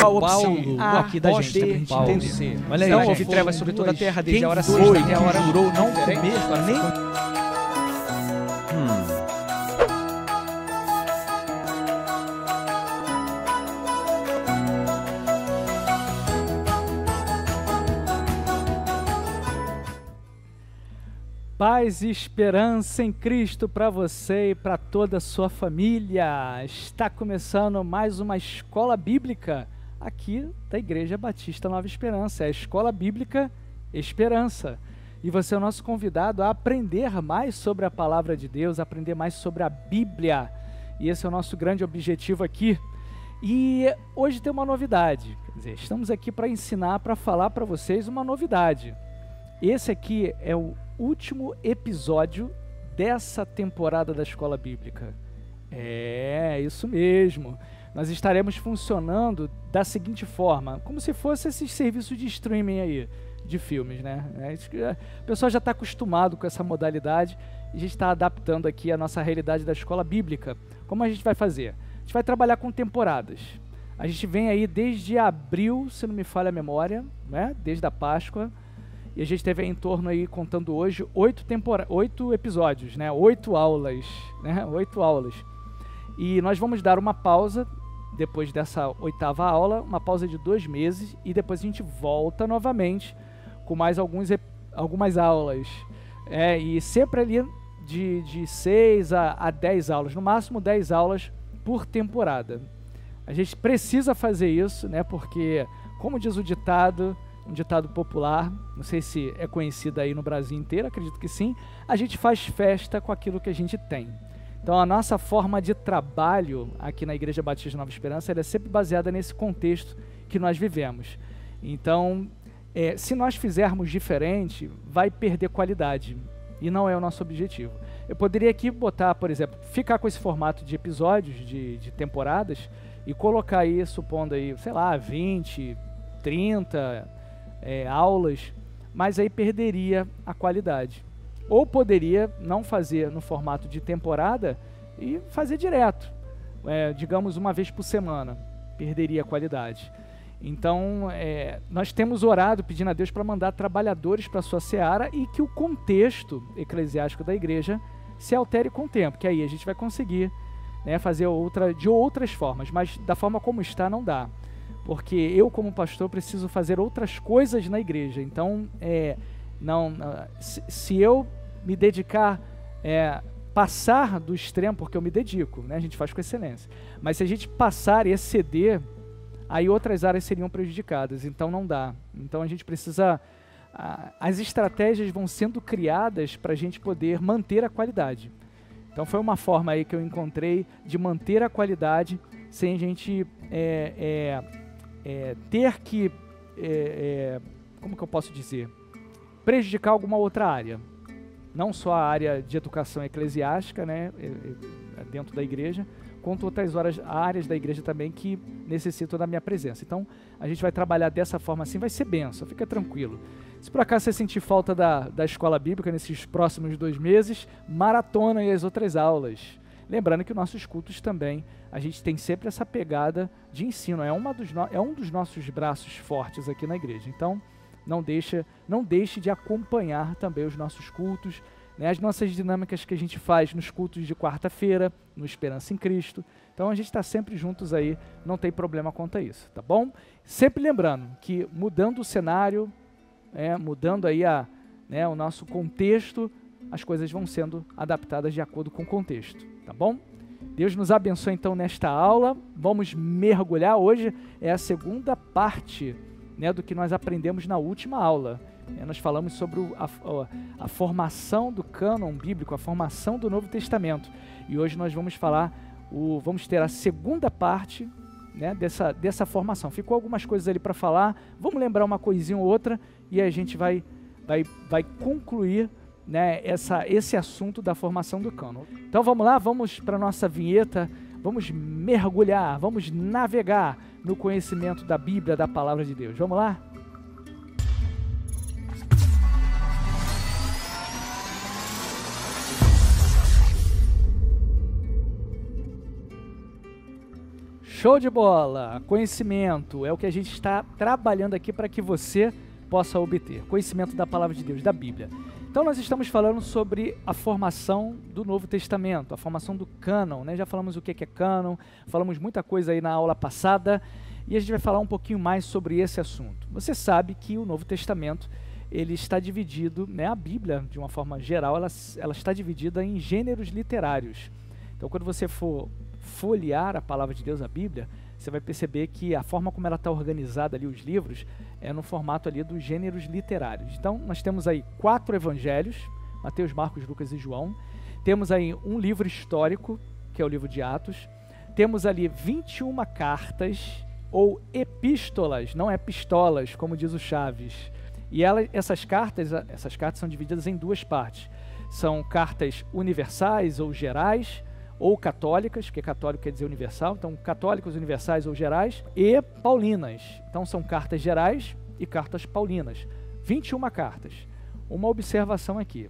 qual opção aqui da gente, pra gente Paulo, entender. C. Olha aí, Não gente. houve trevas sobre toda a terra desde Quem a hora foi sexta que até a hora jurou não diferente? comer nem... Paz e esperança em Cristo para você e para toda a sua família. Está começando mais uma escola bíblica aqui da Igreja Batista Nova Esperança. É a Escola Bíblica Esperança. E você é o nosso convidado a aprender mais sobre a Palavra de Deus, aprender mais sobre a Bíblia. E esse é o nosso grande objetivo aqui. E hoje tem uma novidade. Quer dizer, estamos aqui para ensinar, para falar para vocês uma novidade. Esse aqui é o último episódio dessa temporada da Escola Bíblica. É, isso mesmo. Nós estaremos funcionando da seguinte forma, como se fosse esses serviços de streaming aí, de filmes, né? O pessoal já está acostumado com essa modalidade e a gente está adaptando aqui a nossa realidade da Escola Bíblica. Como a gente vai fazer? A gente vai trabalhar com temporadas. A gente vem aí desde abril, se não me falha a memória, né? Desde a Páscoa. E a gente teve em torno aí, contando hoje, 8 episódios, né? 8 aulas, né? 8 aulas. E nós vamos dar uma pausa, depois dessa 8ª aula, uma pausa de 2 meses, e depois a gente volta novamente com mais algumas aulas. E sempre ali de 6 a 10 aulas, no máximo 10 aulas por temporada. A gente precisa fazer isso, né? Porque, como diz o ditado... um ditado popular, não sei se é conhecido aí no Brasil inteiro, acredito que sim, a gente faz festa com aquilo que a gente tem. Então a nossa forma de trabalho aqui na Igreja Batista Nova Esperança, ela é sempre baseada nesse contexto que nós vivemos. Então, se nós fizermos diferente, vai perder qualidade, e não é o nosso objetivo. Eu poderia aqui botar, por exemplo, ficar com esse formato de episódios, de temporadas, e colocar aí, supondo aí, sei lá, 20, 30... aulas, mas aí perderia a qualidade. Ou poderia não fazer no formato de temporada e fazer direto, digamos uma vez por semana, perderia a qualidade. Então, nós temos orado pedindo a Deus para mandar trabalhadores para a sua seara e que o contexto eclesiástico da igreja se altere com o tempo, que aí a gente vai conseguir, né, fazer de outras formas, mas da forma como está não dá. Porque eu, como pastor, preciso fazer outras coisas na igreja. Então, se eu me dedicar, passar do extremo, porque eu me dedico, né? A gente faz com excelência. Mas se a gente passar e exceder, aí outras áreas seriam prejudicadas. Então, não dá. Então, a gente precisa... as estratégias vão sendo criadas para a gente poder manter a qualidade. Então, foi uma forma aí que eu encontrei de manter a qualidade sem a gente... ter que, como que eu posso dizer, prejudicar alguma outra área, não só a área de educação eclesiástica, né, dentro da igreja, quanto outras áreas da igreja também que necessitam da minha presença. Então, a gente vai trabalhar dessa forma assim, vai ser bênção, fica tranquilo. Se por acaso você sentir falta da escola bíblica nesses próximos 2 meses, maratona aí as outras aulas. Lembrando que nossos cultos também, a gente tem sempre essa pegada de ensino, é um dos nossos braços fortes aqui na igreja. Então, não deixe de acompanhar também os nossos cultos, né, as nossas dinâmicas que a gente faz nos cultos de quarta-feira, no Esperança em Cristo. Então, a gente está sempre juntos aí, não tem problema quanto a isso, tá bom? Sempre lembrando que mudando o cenário, mudando aí o nosso contexto, as coisas vão sendo adaptadas de acordo com o contexto, tá bom? Deus nos abençoe então nesta aula. Vamos mergulhar. Hoje é a segunda parte, né, do que nós aprendemos na última aula. Nós falamos sobre a formação do cânon bíblico, a formação do Novo Testamento. E hoje nós vamos vamos ter a segunda parte, né, dessa formação. Ficou algumas coisas ali para falar. Vamos lembrar uma coisinha ou outra e a gente vai concluir, né, esse assunto da formação do cânon. Então vamos lá, vamos para a nossa vinheta, vamos mergulhar, vamos navegar no conhecimento da Bíblia, da Palavra de Deus. Vamos lá? Show de bola! Conhecimento é o que a gente está trabalhando aqui para que você possa obter. Conhecimento da Palavra de Deus, da Bíblia. Então nós estamos falando sobre a formação do Novo Testamento, a formação do cânon, né? Já falamos o que é cânon, falamos muita coisa aí na aula passada e a gente vai falar um pouquinho mais sobre esse assunto. Você sabe que o Novo Testamento ele está dividido, né? A Bíblia, de uma forma geral, ela está dividida em gêneros literários. Então quando você for folhear a Palavra de Deus, a Bíblia, você vai perceber que a forma como ela está organizada ali, os livros, é no formato ali dos gêneros literários. Então, nós temos aí 4 evangelhos, Mateus, Marcos, Lucas e João. Temos aí um livro histórico, que é o livro de Atos. Temos ali 21 cartas, ou epístolas, não é pistolas, como diz o Chaves. E essas cartas são divididas em 2 partes. São cartas universais ou gerais, ou católicas, porque católico quer dizer universal, então católicas, universais ou gerais, e paulinas. Então são cartas gerais e cartas paulinas. 21 cartas. Uma observação aqui.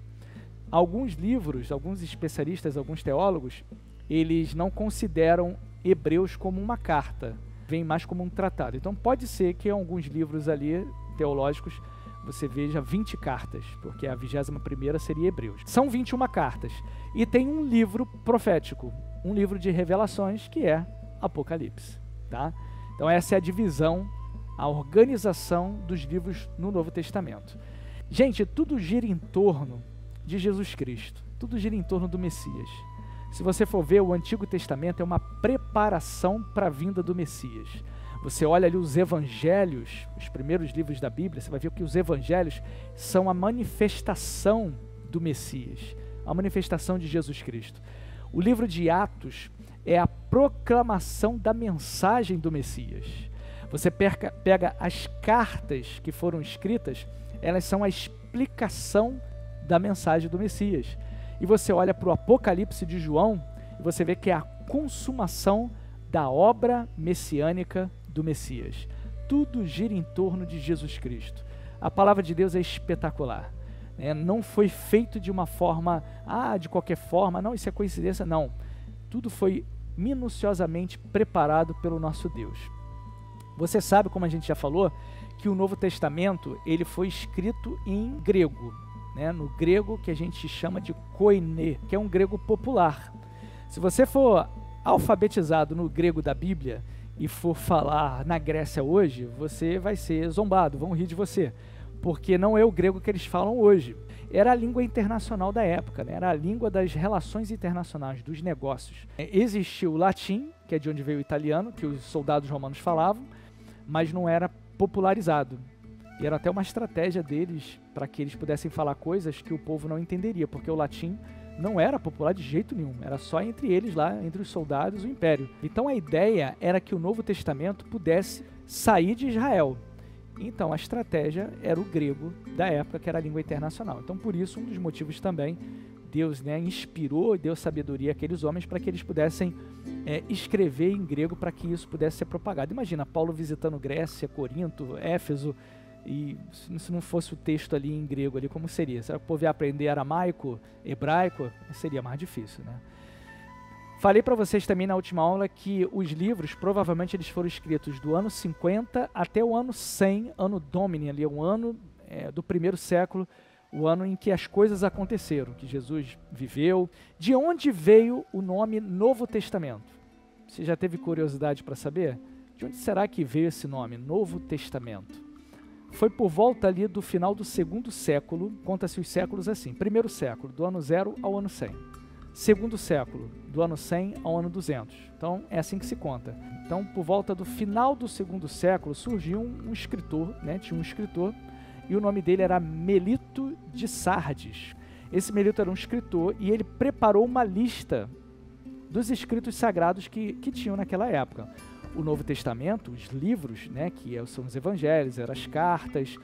Alguns livros, alguns especialistas, alguns teólogos, eles não consideram Hebreus como uma carta, vem mais como um tratado. Então pode ser que em alguns livros ali, teológicos, você veja 20 cartas, porque a 21ª seria Hebreus. São 21 cartas. E tem um livro profético, um livro de revelações, que é Apocalipse. Tá? Então essa é a divisão, a organização dos livros no Novo Testamento. Gente, tudo gira em torno de Jesus Cristo. Tudo gira em torno do Messias. Se você for ver, o Antigo Testamento é uma preparação para a vinda do Messias. Você olha ali os evangelhos, os primeiros livros da Bíblia, você vai ver que os evangelhos são a manifestação do Messias, a manifestação de Jesus Cristo. O livro de Atos é a proclamação da mensagem do Messias. Você pega as cartas que foram escritas, elas são a explicação da mensagem do Messias. E você olha para o Apocalipse de João e você vê que é a consumação da obra messiânica do Messias. Tudo gira em torno de Jesus Cristo. A palavra de Deus é espetacular. Não foi feito de uma forma, de qualquer forma, não, isso é coincidência, não. Tudo foi minuciosamente preparado pelo nosso Deus. Você sabe, como a gente já falou, que o Novo Testamento ele foi escrito em grego, né? No grego que a gente chama de koiné, que é um grego popular. Se você for alfabetizado no grego da Bíblia e for falar na Grécia hoje, você vai ser zombado, vão rir de você, porque não é o grego que eles falam hoje. Era a língua internacional da época, né? Era a língua das relações internacionais, dos negócios. Existia o latim, que é de onde veio o italiano, que os soldados romanos falavam, mas não era popularizado. E era até uma estratégia deles para que eles pudessem falar coisas que o povo não entenderia, porque o latim não era popular de jeito nenhum, era só entre eles lá, entre os soldados e o império. Então a ideia era que o Novo Testamento pudesse sair de Israel. Então a estratégia era o grego da época, que era a língua internacional. Então por isso, um dos motivos também, Deus, né, inspirou e deu sabedoria àqueles homens para que eles pudessem escrever em grego para que isso pudesse ser propagado. Imagina, Paulo visitando Grécia, Corinto, Éfeso, e se não fosse o texto ali em grego, ali, como seria? Será que o povo ia aprender aramaico, hebraico? Seria mais difícil, né? Falei para vocês também na última aula que os livros, provavelmente eles foram escritos do ano 50 até o ano 100, ano Domini, ali, o ano do 1º século, o ano em que as coisas aconteceram, que Jesus viveu. De onde veio o nome Novo Testamento? Você já teve curiosidade para saber? De onde será que veio esse nome, Novo Testamento? Foi por volta ali do final do 2º século, conta-se os séculos assim, 1º século, do ano 0 ao ano 100. 2º século, do ano 100 ao ano 200. Então, é assim que se conta. Então, por volta do final do 2º século, surgiu um escritor, né? Tinha um escritor, e o nome dele era Melito de Sardes. Esse Melito era um escritor, e ele preparou uma lista dos escritos sagrados que tinham naquela época. O Novo Testamento, os livros, né, que são os evangelhos, eram as cartas,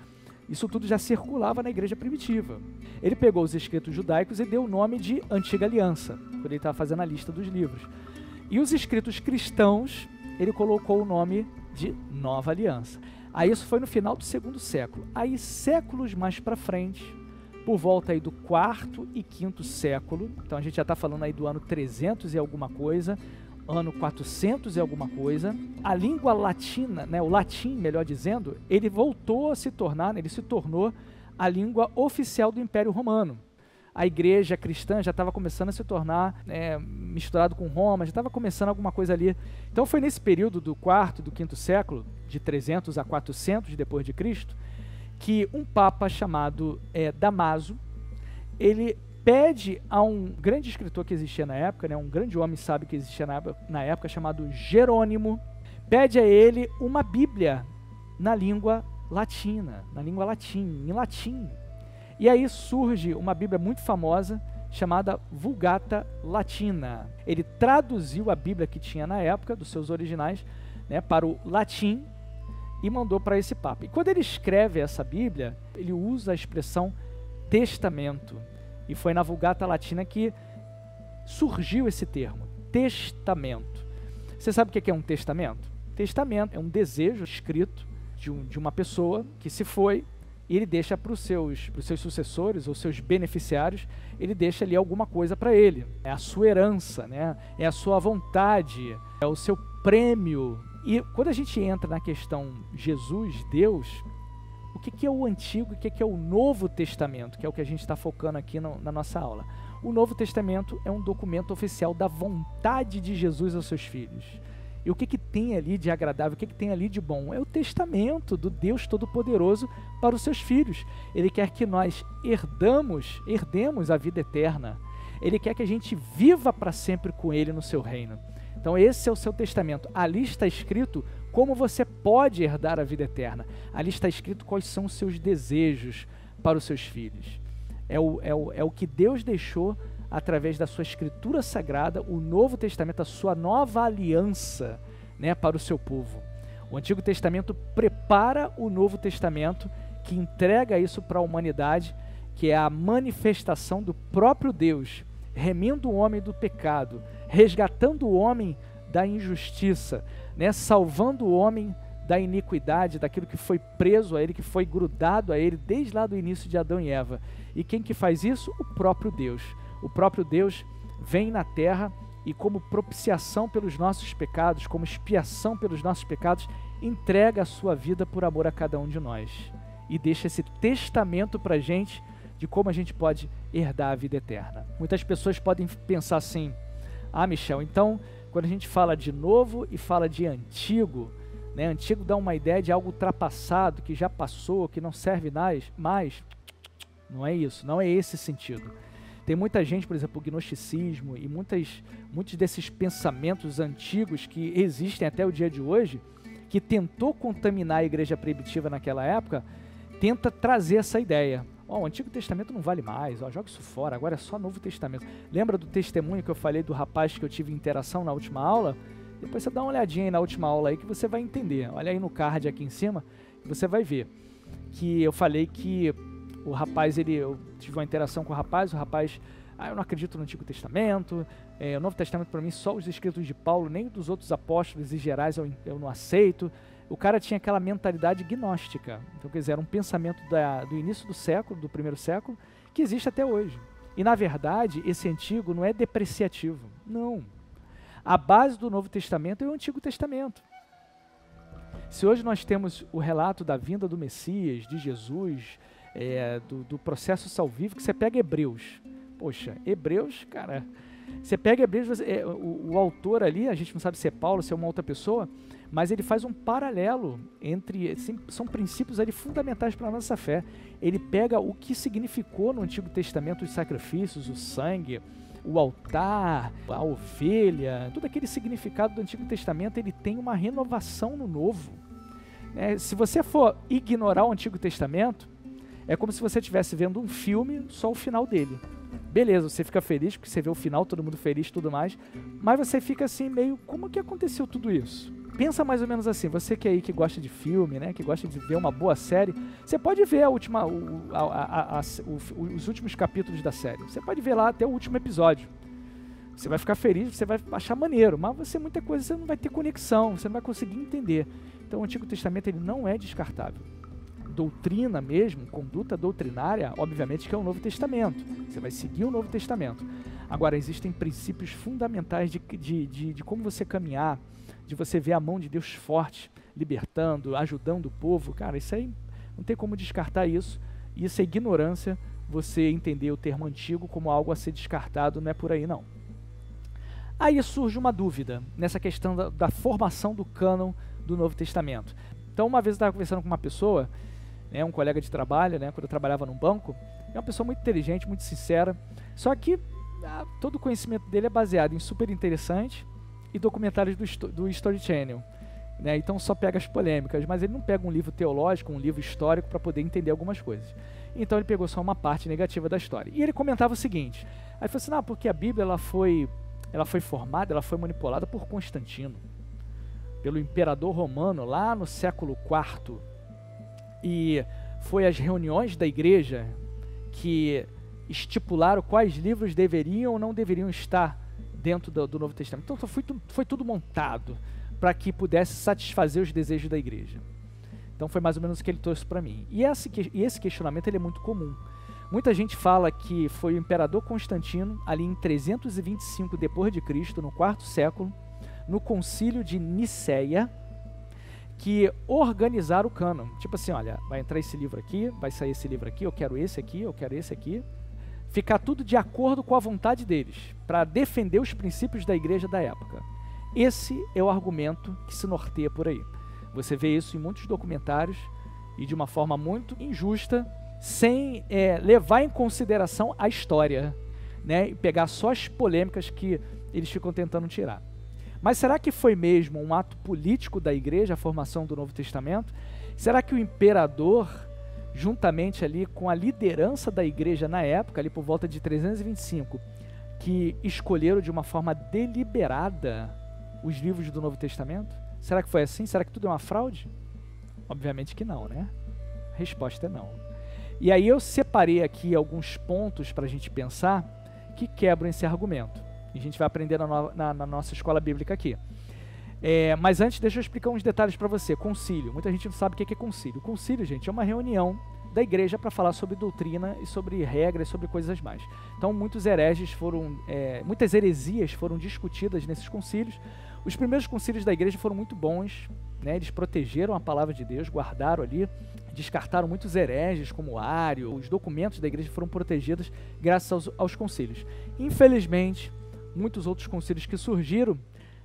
isso tudo já circulava na igreja primitiva. Ele pegou os escritos judaicos e deu o nome de Antiga Aliança, quando ele estava fazendo a lista dos livros. E os escritos cristãos, ele colocou o nome de Nova Aliança. Aí isso foi no final do 2º século. Aí séculos mais para frente, por volta aí do 4º e 5º século, então a gente já está falando aí do ano 300 e alguma coisa, ano 400 e alguma coisa, a língua latina, né, o latim, melhor dizendo, ele voltou a se tornar, ele se tornou a língua oficial do Império Romano. A igreja cristã já estava começando a se tornar misturado com Roma, já estava começando alguma coisa ali. Então foi nesse período do quarto e do quinto século, de 300 a 400 depois de Cristo, que um papa chamado Damaso, ele pede a um grande escritor que existia na época, né, um grande homem sábio que existia na época, chamado Jerônimo, pede a ele uma Bíblia na língua latina, em latim. E aí surge uma Bíblia muito famosa, chamada Vulgata Latina. Ele traduziu a Bíblia que tinha na época, dos seus originais, né, para o latim, e mandou para esse papa. E quando ele escreve essa Bíblia, ele usa a expressão testamento. E foi na Vulgata Latina que surgiu esse termo, testamento. Você sabe o que é um testamento? Testamento é um desejo escrito de uma pessoa que se foi, e ele deixa para os seus sucessores ou seus beneficiários, ele deixa ali alguma coisa para ele. É a sua herança, né? É a sua vontade, é o seu prêmio. E quando a gente entra na questão Jesus, Deus, o que é o Antigo e o que é o Novo Testamento, que é o que a gente está focando aqui na nossa aula. O Novo Testamento é um documento oficial da vontade de Jesus aos seus filhos. E o que tem ali de agradável, o que tem ali de bom? É o testamento do Deus Todo-Poderoso para os seus filhos. Ele quer que nós herdemos a vida eterna. Ele quer que a gente viva para sempre com Ele no seu reino. Então esse é o seu testamento. Ali está escrito como você pode herdar a vida eterna. Ali está escrito quais são os seus desejos para os seus filhos. É o que Deus deixou através da sua escritura sagrada, o Novo Testamento, a sua nova aliança, né, para o seu povo. O Antigo Testamento prepara o Novo Testamento, que entrega isso para a humanidade, que é a manifestação do próprio Deus, remindo o homem do pecado, resgatando o homem da injustiça, né, salvando o homem da iniquidade, daquilo que foi preso a ele, que foi grudado a ele desde lá do início de Adão e Eva. E quem que faz isso? O próprio Deus. O próprio Deus vem na terra e, como propiciação pelos nossos pecados, como expiação pelos nossos pecados, entrega a sua vida por amor a cada um de nós. E deixa esse testamento para a gente de como a gente pode herdar a vida eterna. Muitas pessoas podem pensar assim: ah, Michel, então quando a gente fala de novo e fala de antigo, né, antigo dá uma ideia de algo ultrapassado, que já passou, que não serve mais. Não é isso, não é esse sentido. Tem muita gente, por exemplo, o gnosticismo e muitos desses pensamentos antigos que existem até o dia de hoje, que tentou contaminar a igreja primitiva naquela época, tenta trazer essa ideia. O Antigo Testamento não vale mais, joga isso fora, agora é só Novo Testamento. Lembra do testemunho que eu falei do rapaz que eu tive interação na última aula? Depois você dá uma olhadinha aí na última aula aí que você vai entender. Olha aí no card aqui em cima, você vai ver que eu falei que o rapaz, eu tive uma interação com o rapaz, eu não acredito no Antigo Testamento, o Novo Testamento para mim só os escritos de Paulo, nem dos outros apóstolos e gerais eu não aceito. O cara tinha aquela mentalidade gnóstica, então quer dizer, era um pensamento do início do século, do primeiro século, que existe até hoje. E na verdade, esse antigo não é depreciativo, não. A base do Novo Testamento é o Antigo Testamento. Se hoje nós temos o relato da vinda do Messias, de Jesus, do processo salvífico, você pega Hebreus. Poxa, Hebreus, cara, você pega Hebreus, o autor ali, a gente não sabe se é Paulo, se é uma outra pessoa, mas ele faz um paralelo entre, são princípios ali fundamentais para a nossa fé. Ele pega o que significou no Antigo Testamento os sacrifícios, o sangue, o altar, a ovelha, todo aquele significado do Antigo Testamento, ele tem uma renovação no Novo. Se você for ignorar o Antigo Testamento, é como se você estivesse vendo um filme, só o final dele. Beleza, você fica feliz porque você vê o final, todo mundo feliz e tudo mais, mas você fica assim meio, como que aconteceu tudo isso? Pensa mais ou menos assim, você que aí que gosta de filme, né, que gosta de ver uma boa série, você pode ver os últimos capítulos da série, você pode ver lá até o último episódio. Você vai ficar feliz, você vai achar maneiro, mas muita coisa você não vai ter conexão, você não vai conseguir entender. Então o Antigo Testamento ele não é descartável. Doutrina mesmo, conduta doutrinária, obviamente que é o Novo Testamento. Você vai seguir o Novo Testamento. Agora, existem princípios fundamentais de como você caminhar, de você ver a mão de Deus forte, libertando, ajudando o povo. Cara, isso aí não tem como descartar isso. Isso é ignorância, você entender o termo antigo como algo a ser descartado, não é por aí não. Aí surge uma dúvida nessa questão da formação do cânon do Novo Testamento. Então, uma vez eu estava conversando com uma pessoa, né, um colega de trabalho, né, quando eu trabalhava num banco, é uma pessoa muito inteligente, muito sincera, só que todo o conhecimento dele é baseado em super interessante e documentários do History Channel. Né, então só pega as polêmicas, mas ele não pega um livro teológico, um livro histórico para poder entender algumas coisas. Então ele pegou só uma parte negativa da história. E ele comentava o seguinte, aí ele falou assim, porque a Bíblia ela foi formada, ela foi manipulada por Constantino, pelo imperador romano lá no século IV, e foi as reuniões da igreja que estipularam quais livros deveriam ou não deveriam estar dentro do Novo Testamento. Então foi tudo montado para que pudesse satisfazer os desejos da igreja. Então foi mais ou menos o que ele trouxe para mim. E esse questionamento ele é muito comum. Muita gente fala que foi o imperador Constantino, ali em 325 depois de Cristo, no quarto século, no concílio de Niceia, que organizaram o cânon. Tipo assim, olha, vai entrar esse livro aqui, vai sair esse livro aqui, eu quero esse aqui, eu quero esse aqui. Ficar tudo de acordo com a vontade deles, para defender os princípios da igreja da época. Esse é o argumento que se norteia por aí. Você vê isso em muitos documentários e de uma forma muito injusta, sem levar em consideração a história, né, e pegar só as polêmicas que eles ficam tentando tirar. Mas será que foi mesmo um ato político da igreja a formação do Novo Testamento? Será que o imperador, juntamente ali com a liderança da igreja na época, ali por volta de 325, que escolheram de uma forma deliberada os livros do Novo Testamento? Será que foi assim? Será que tudo é uma fraude? Obviamente que não, né? A resposta é não. E aí eu separei aqui alguns pontos para a gente pensar que quebram esse argumento. E a gente vai aprender na nossa escola bíblica aqui. Mas antes, deixa eu explicar uns detalhes para você. Concílio. Muita gente não sabe o que é concílio. Concílio, gente, é uma reunião da igreja para falar sobre doutrina e sobre regras, sobre coisas mais. Então, muitas heresias foram discutidas nesses concílios. Os primeiros concílios da igreja foram muito bons, né? Eles protegeram a palavra de Deus, guardaram ali, descartaram muitos hereges como Ário. Os documentos da igreja foram protegidos graças aos concílios. Infelizmente, muitos outros concílios que surgiram,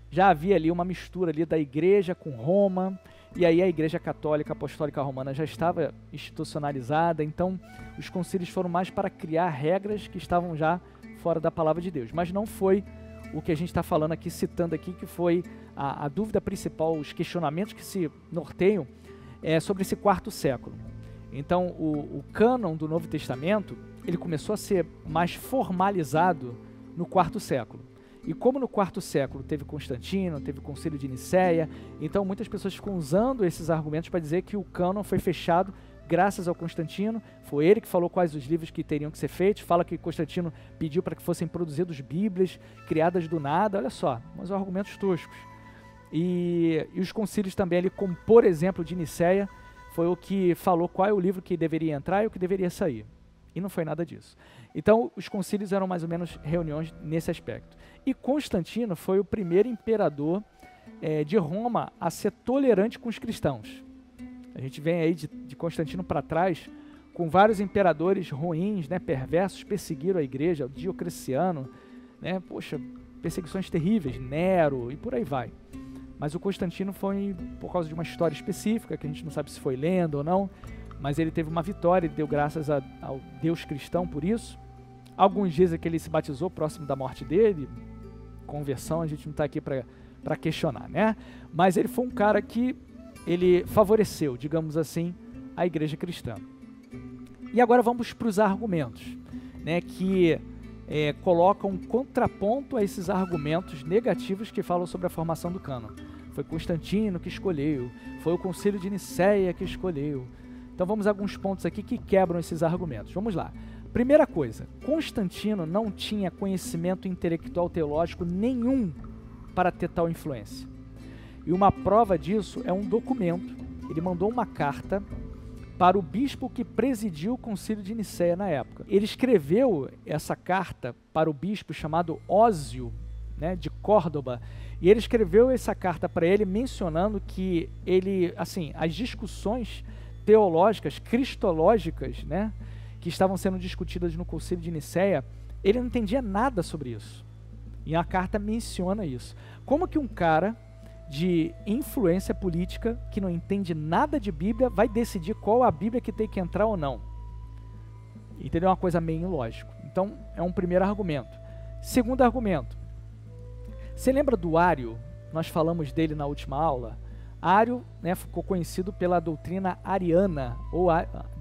já havia ali uma mistura ali da igreja com Roma, e aí a igreja católica apostólica romana já estava institucionalizada, então os concílios foram mais para criar regras que estavam já fora da palavra de Deus. Mas não foi o que a gente está falando aqui, citando aqui, que foi a dúvida principal, os questionamentos que se norteiam sobre esse quarto século. Então o cânon do Novo Testamento, ele começou a ser mais formalizado no quarto século. E como no quarto século teve Constantino, teve o concílio de Niceia, então muitas pessoas ficam usando esses argumentos para dizer que o cânon foi fechado graças ao Constantino. Foi ele que falou quais os livros que teriam que ser feitos, fala que Constantino pediu para que fossem produzidos bíblias criadas do nada. Olha só, mas argumentos toscos. E os concílios também ali, como por exemplo de Niceia, foi o que falou qual é o livro que deveria entrar e o que deveria sair. E não foi nada disso. Então, os concílios eram mais ou menos reuniões nesse aspecto. E Constantino foi o primeiro imperador de Roma a ser tolerante com os cristãos. A gente vem aí de Constantino para trás, com vários imperadores ruins, né, perversos, perseguiram a igreja, o Diocleciano, né, perseguições terríveis, Nero e por aí vai. Mas o Constantino foi por causa de uma história específica, que a gente não sabe se foi lenda ou não, mas ele teve uma vitória, ele deu graças ao Deus cristão por isso. Alguns dizem que ele se batizou próximo da morte dele, conversão, a gente não está aqui para questionar, né? Mas ele foi um cara que ele favoreceu, digamos assim, a igreja cristã. E agora vamos para os argumentos, né, que colocam um contraponto a esses argumentos negativos que falam sobre a formação do cânon. Foi Constantino que escolheu, foi o concílio de Niceia que escolheu. Então vamos a alguns pontos aqui que quebram esses argumentos. Vamos lá. Primeira coisa, Constantino não tinha conhecimento intelectual teológico nenhum para ter tal influência. E uma prova disso é um documento. Ele mandou uma carta para o bispo que presidiu o concílio de Nicéia na época. Ele escreveu essa carta para o bispo chamado Ósio, né, de Córdoba, e ele escreveu essa carta para ele mencionando que ele, assim, as discussões teológicas, cristológicas, né, que estavam sendo discutidas no concílio de Nicéia, ele não entendia nada sobre isso. E a carta menciona isso. Como que um cara de influência política, que não entende nada de Bíblia, vai decidir qual a Bíblia que tem que entrar ou não? Entendeu? É uma coisa meio ilógica. Então, é um primeiro argumento. Segundo argumento. Você lembra do Ário? Nós falamos dele na última aula. Ário, né, ficou conhecido pela doutrina ariana, ou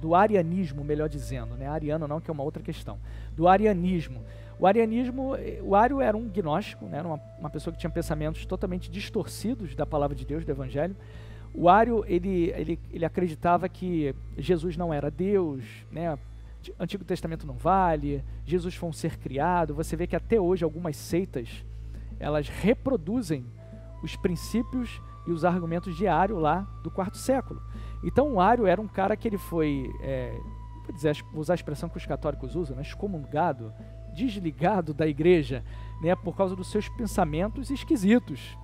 do arianismo, melhor dizendo. Né? Ariano não, que é uma outra questão. Do arianismo. O Ário era um gnóstico, né, uma pessoa que tinha pensamentos totalmente distorcidos da palavra de Deus, do Evangelho. O Ário, ele acreditava que Jesus não era Deus, né, Antigo Testamento não vale, Jesus foi um ser criado. Você vê que até hoje algumas seitas, elas reproduzem os princípios e os argumentos de Ário lá do quarto século. Então o Ário era um cara que ele foi, vou usar a expressão que os católicos usam, né, excomungado, desligado da igreja, né, por causa dos seus pensamentos esquisitos.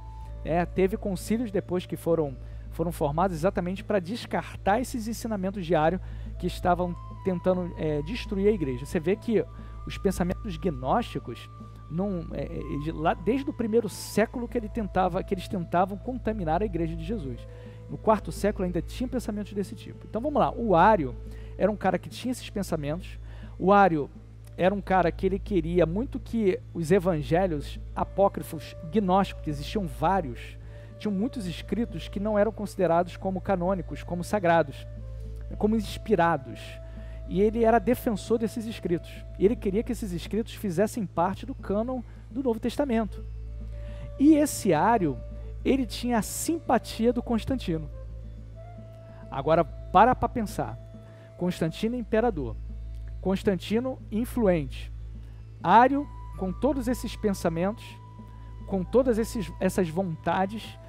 Teve concílios depois que foram formados exatamente para descartar esses ensinamentos de Ário que estavam tentando destruir a igreja. Você vê que os pensamentos gnósticos, lá desde o primeiro século que eles tentavam contaminar a igreja de Jesus. No quarto século ainda tinha pensamentos desse tipo. Então vamos lá, o Ário era um cara que tinha esses pensamentos. O Ário era um cara que ele queria muito que os evangelhos apócrifos gnósticos, que existiam vários, tinham muitos escritos que não eram considerados como canônicos, como sagrados, como inspirados. E ele era defensor desses escritos. E ele queria que esses escritos fizessem parte do cânon do Novo Testamento. E esse Ário, ele tinha a simpatia do Constantino. Agora, para pensar. Constantino é imperador. Constantino influente. Ário, com todos esses pensamentos, com todas essas vontades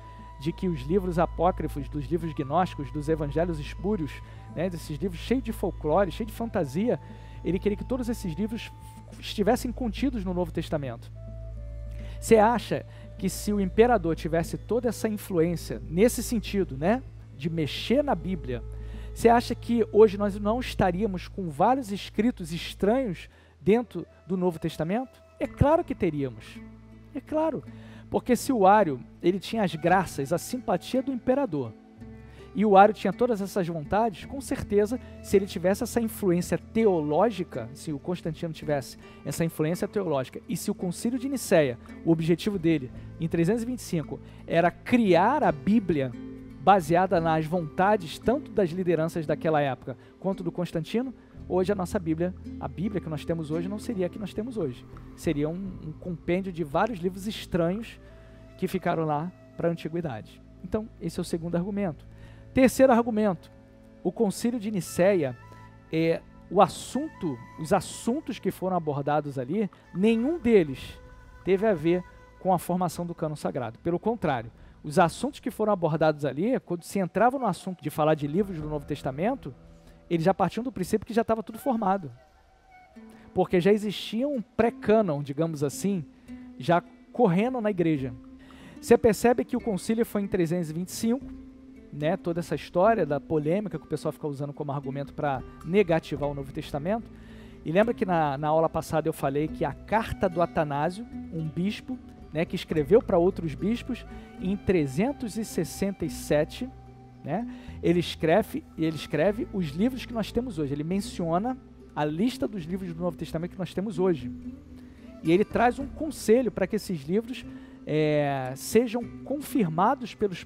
de que os livros apócrifos, dos livros gnósticos, dos evangelhos espúrios, né, desses livros cheios de folclore, cheios de fantasia, ele queria que todos esses livros estivessem contidos no Novo Testamento. Você acha que se o imperador tivesse toda essa influência nesse sentido, né, de mexer na Bíblia, você acha que hoje nós não estaríamos com vários escritos estranhos dentro do Novo Testamento? É claro que teríamos. É claro. Porque se o Ário, ele tinha as graças, a simpatia do imperador, e o Ário tinha todas essas vontades, com certeza, se ele tivesse essa influência teológica, se o Constantino tivesse essa influência teológica, e se o Concílio de Nicéia, o objetivo dele, em 325, era criar a Bíblia baseada nas vontades tanto das lideranças daquela época quanto do Constantino, hoje a nossa Bíblia, a Bíblia que nós temos hoje, não seria a que nós temos hoje. Seria um compêndio de vários livros estranhos que ficaram lá para a antiguidade. Então, esse é o segundo argumento. Terceiro argumento, o Concílio de Nicéia, os assuntos que foram abordados ali, nenhum deles teve a ver com a formação do cânon sagrado. Pelo contrário, os assuntos que foram abordados ali, quando se entrava no assunto de falar de livros do Novo Testamento, eles já partiam do princípio que já estava tudo formado. Porque já existia um pré-cânon, digamos assim, já correndo na igreja. Você percebe que o concílio foi em 325, né, toda essa história da polêmica que o pessoal fica usando como argumento para negativar o Novo Testamento. E lembra que na aula passada eu falei que a carta do Atanásio, um bispo, né, que escreveu para outros bispos, em 367, né, ele escreve os livros que nós temos hoje. Ele menciona a lista dos livros do Novo Testamento que nós temos hoje. E ele traz um conselho para que esses livros sejam confirmados pelos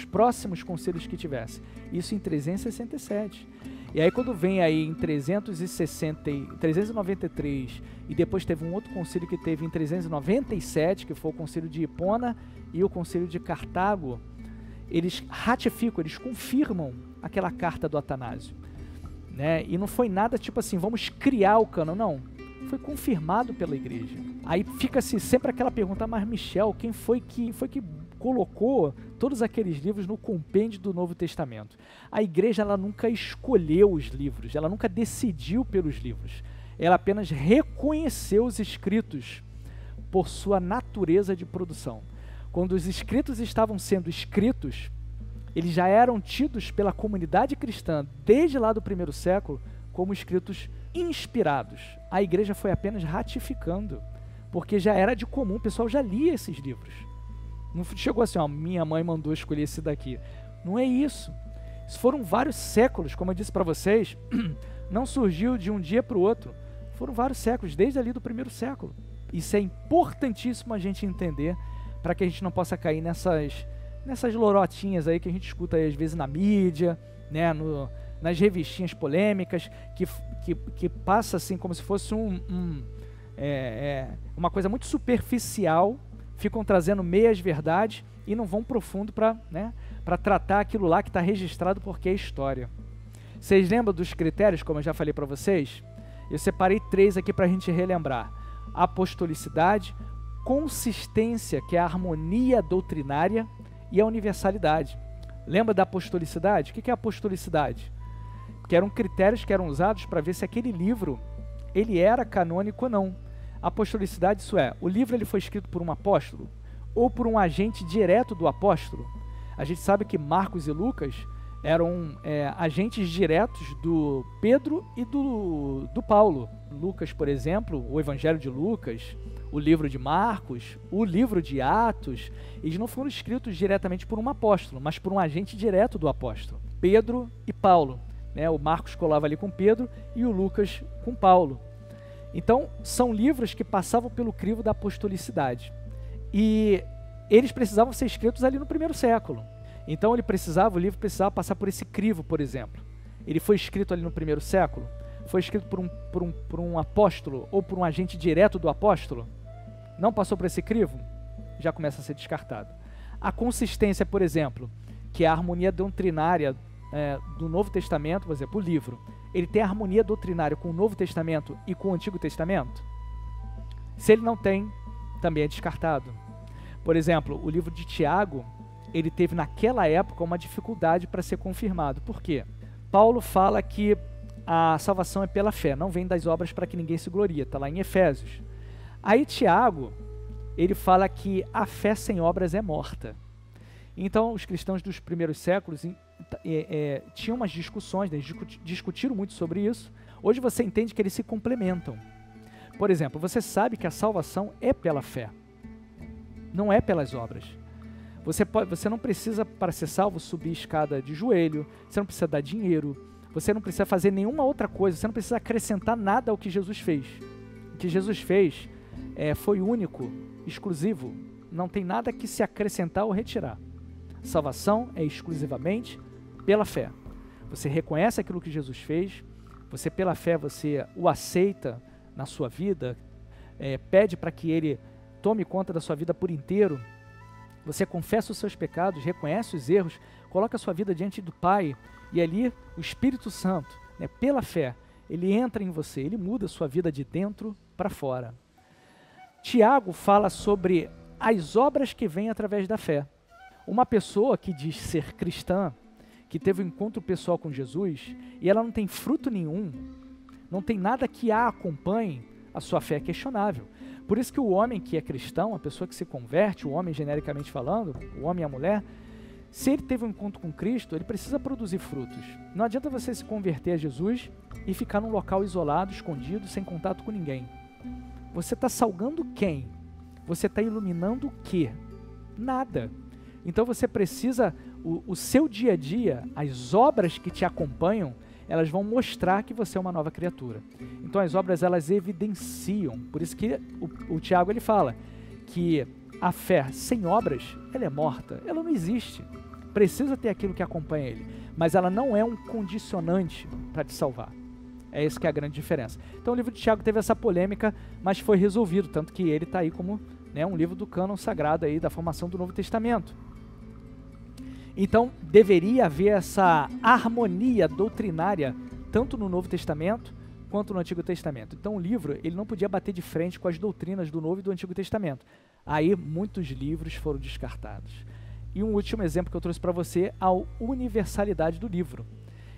próximos conselhos que tivesse. Isso em 367. E aí quando vem aí em 393, e depois teve um outro concílio que teve em 397, que foi o concílio de Hipona e o concílio de Cartago, eles ratificam, eles confirmam aquela carta do Atanásio, né? E não foi nada tipo assim, vamos criar o cânon, não. Foi confirmado pela igreja. Aí fica-se sempre aquela pergunta, mas Michel, quem foi que colocou todos aqueles livros no compêndio do Novo Testamento. A igreja ela nunca escolheu os livros, ela nunca decidiu pelos livros. Ela apenas reconheceu os escritos por sua natureza de produção. Quando os escritos estavam sendo escritos, eles já eram tidos pela comunidade cristã, desde lá do primeiro século, como escritos inspirados. A igreja foi apenas ratificando, porque já era de comum, o pessoal já lia esses livros. Não chegou assim, ó, minha mãe mandou escolher esse daqui. Não é isso. Isso foram vários séculos, como eu disse para vocês, não surgiu de um dia para o outro. Foram vários séculos, desde ali do primeiro século. Isso é importantíssimo a gente entender, para que a gente não possa cair nessas lorotinhas aí que a gente escuta aí, às vezes na mídia, né, nas revistinhas polêmicas, que passa assim como se fosse uma coisa muito superficial, ficam trazendo meias verdades e não vão profundo para tratar aquilo lá que está registrado porque é história. Vocês lembram dos critérios, como eu já falei para vocês? Eu separei 3 aqui para a gente relembrar. Apostolicidade, consistência, que é a harmonia doutrinária, e a universalidade. Lembra da apostolicidade? O que é a apostolicidade? Que eram critérios que eram usados para ver se aquele livro ele era canônico ou não. A apostolicidade, isso é, o livro ele foi escrito por um apóstolo ou por um agente direto do apóstolo. A gente sabe que Marcos e Lucas eram agentes diretos do Pedro e do Paulo. Lucas, por exemplo, o Evangelho de Lucas, o livro de Marcos, o livro de Atos, eles não foram escritos diretamente por um apóstolo, mas por um agente direto do apóstolo. Pedro e Paulo, né? O Marcos colava ali com Pedro e o Lucas com Paulo. Então, são livros que passavam pelo crivo da apostolicidade. E eles precisavam ser escritos ali no primeiro século. Então, o livro precisava passar por esse crivo, por exemplo. Ele foi escrito ali no primeiro século? Foi escrito por um apóstolo ou por um agente direto do apóstolo? Não passou por esse crivo? Já começa a ser descartado. A consistência, por exemplo, que é a harmonia doutrinária do Novo Testamento, por exemplo, o livro, ele tem a harmonia doutrinária com o Novo Testamento e com o Antigo Testamento? Se ele não tem, também é descartado. Por exemplo, o livro de Tiago, ele teve naquela época uma dificuldade para ser confirmado. Por quê? Paulo fala que a salvação é pela fé, não vem das obras para que ninguém se glorie, está lá em Efésios. Aí Tiago, ele fala que a fé sem obras é morta. Então os cristãos dos primeiros séculos tinham umas discussões, né, discutiram muito sobre isso. Hoje você entende que eles se complementam. Por exemplo, você sabe que a salvação é pela fé, não é pelas obras. Você não precisa, para ser salvo, subir escada de joelho, você não precisa dar dinheiro, você não precisa fazer nenhuma outra coisa, você não precisa acrescentar nada ao que Jesus fez. O que Jesus fez foi único, exclusivo, não tem nada que se acrescentar ou retirar. Salvação é exclusivamente pela fé. Você reconhece aquilo que Jesus fez, você pela fé você o aceita na sua vida, pede para que Ele tome conta da sua vida por inteiro, você confessa os seus pecados, reconhece os erros, coloca a sua vida diante do Pai, e ali o Espírito Santo, pela fé, ele entra em você, ele muda a sua vida de dentro para fora. Tiago fala sobre as obras que vêm através da fé. Uma pessoa que diz ser cristã, que teve um encontro pessoal com Jesus, e ela não tem fruto nenhum, não tem nada que a acompanhe, a sua fé é questionável. Por isso que o homem que é cristão, a pessoa que se converte, o homem genericamente falando, o homem e a mulher, se ele teve um encontro com Cristo, ele precisa produzir frutos. Não adianta você se converter a Jesus e ficar num local isolado, escondido, sem contato com ninguém. Você está salgando quem? Você está iluminando o quê? Nada. Então você precisa, o seu dia a dia, as obras que te acompanham, elas vão mostrar que você é uma nova criatura. Então as obras, elas evidenciam. Por isso que o Tiago ele fala que a fé sem obras, ela é morta, ela não existe. Precisa ter aquilo que acompanha ele, mas ela não é um condicionante para te salvar. É isso que é a grande diferença. Então o livro de Tiago teve essa polêmica, mas foi resolvido, tanto que ele está aí como um livro do cânon sagrado aí, da formação do Novo Testamento. Então, deveria haver essa harmonia doutrinária, tanto no Novo Testamento, quanto no Antigo Testamento. Então, o livro ele não podia bater de frente com as doutrinas do Novo e do Antigo Testamento. Aí muitos livros foram descartados. E um último exemplo que eu trouxe para você, a universalidade do livro,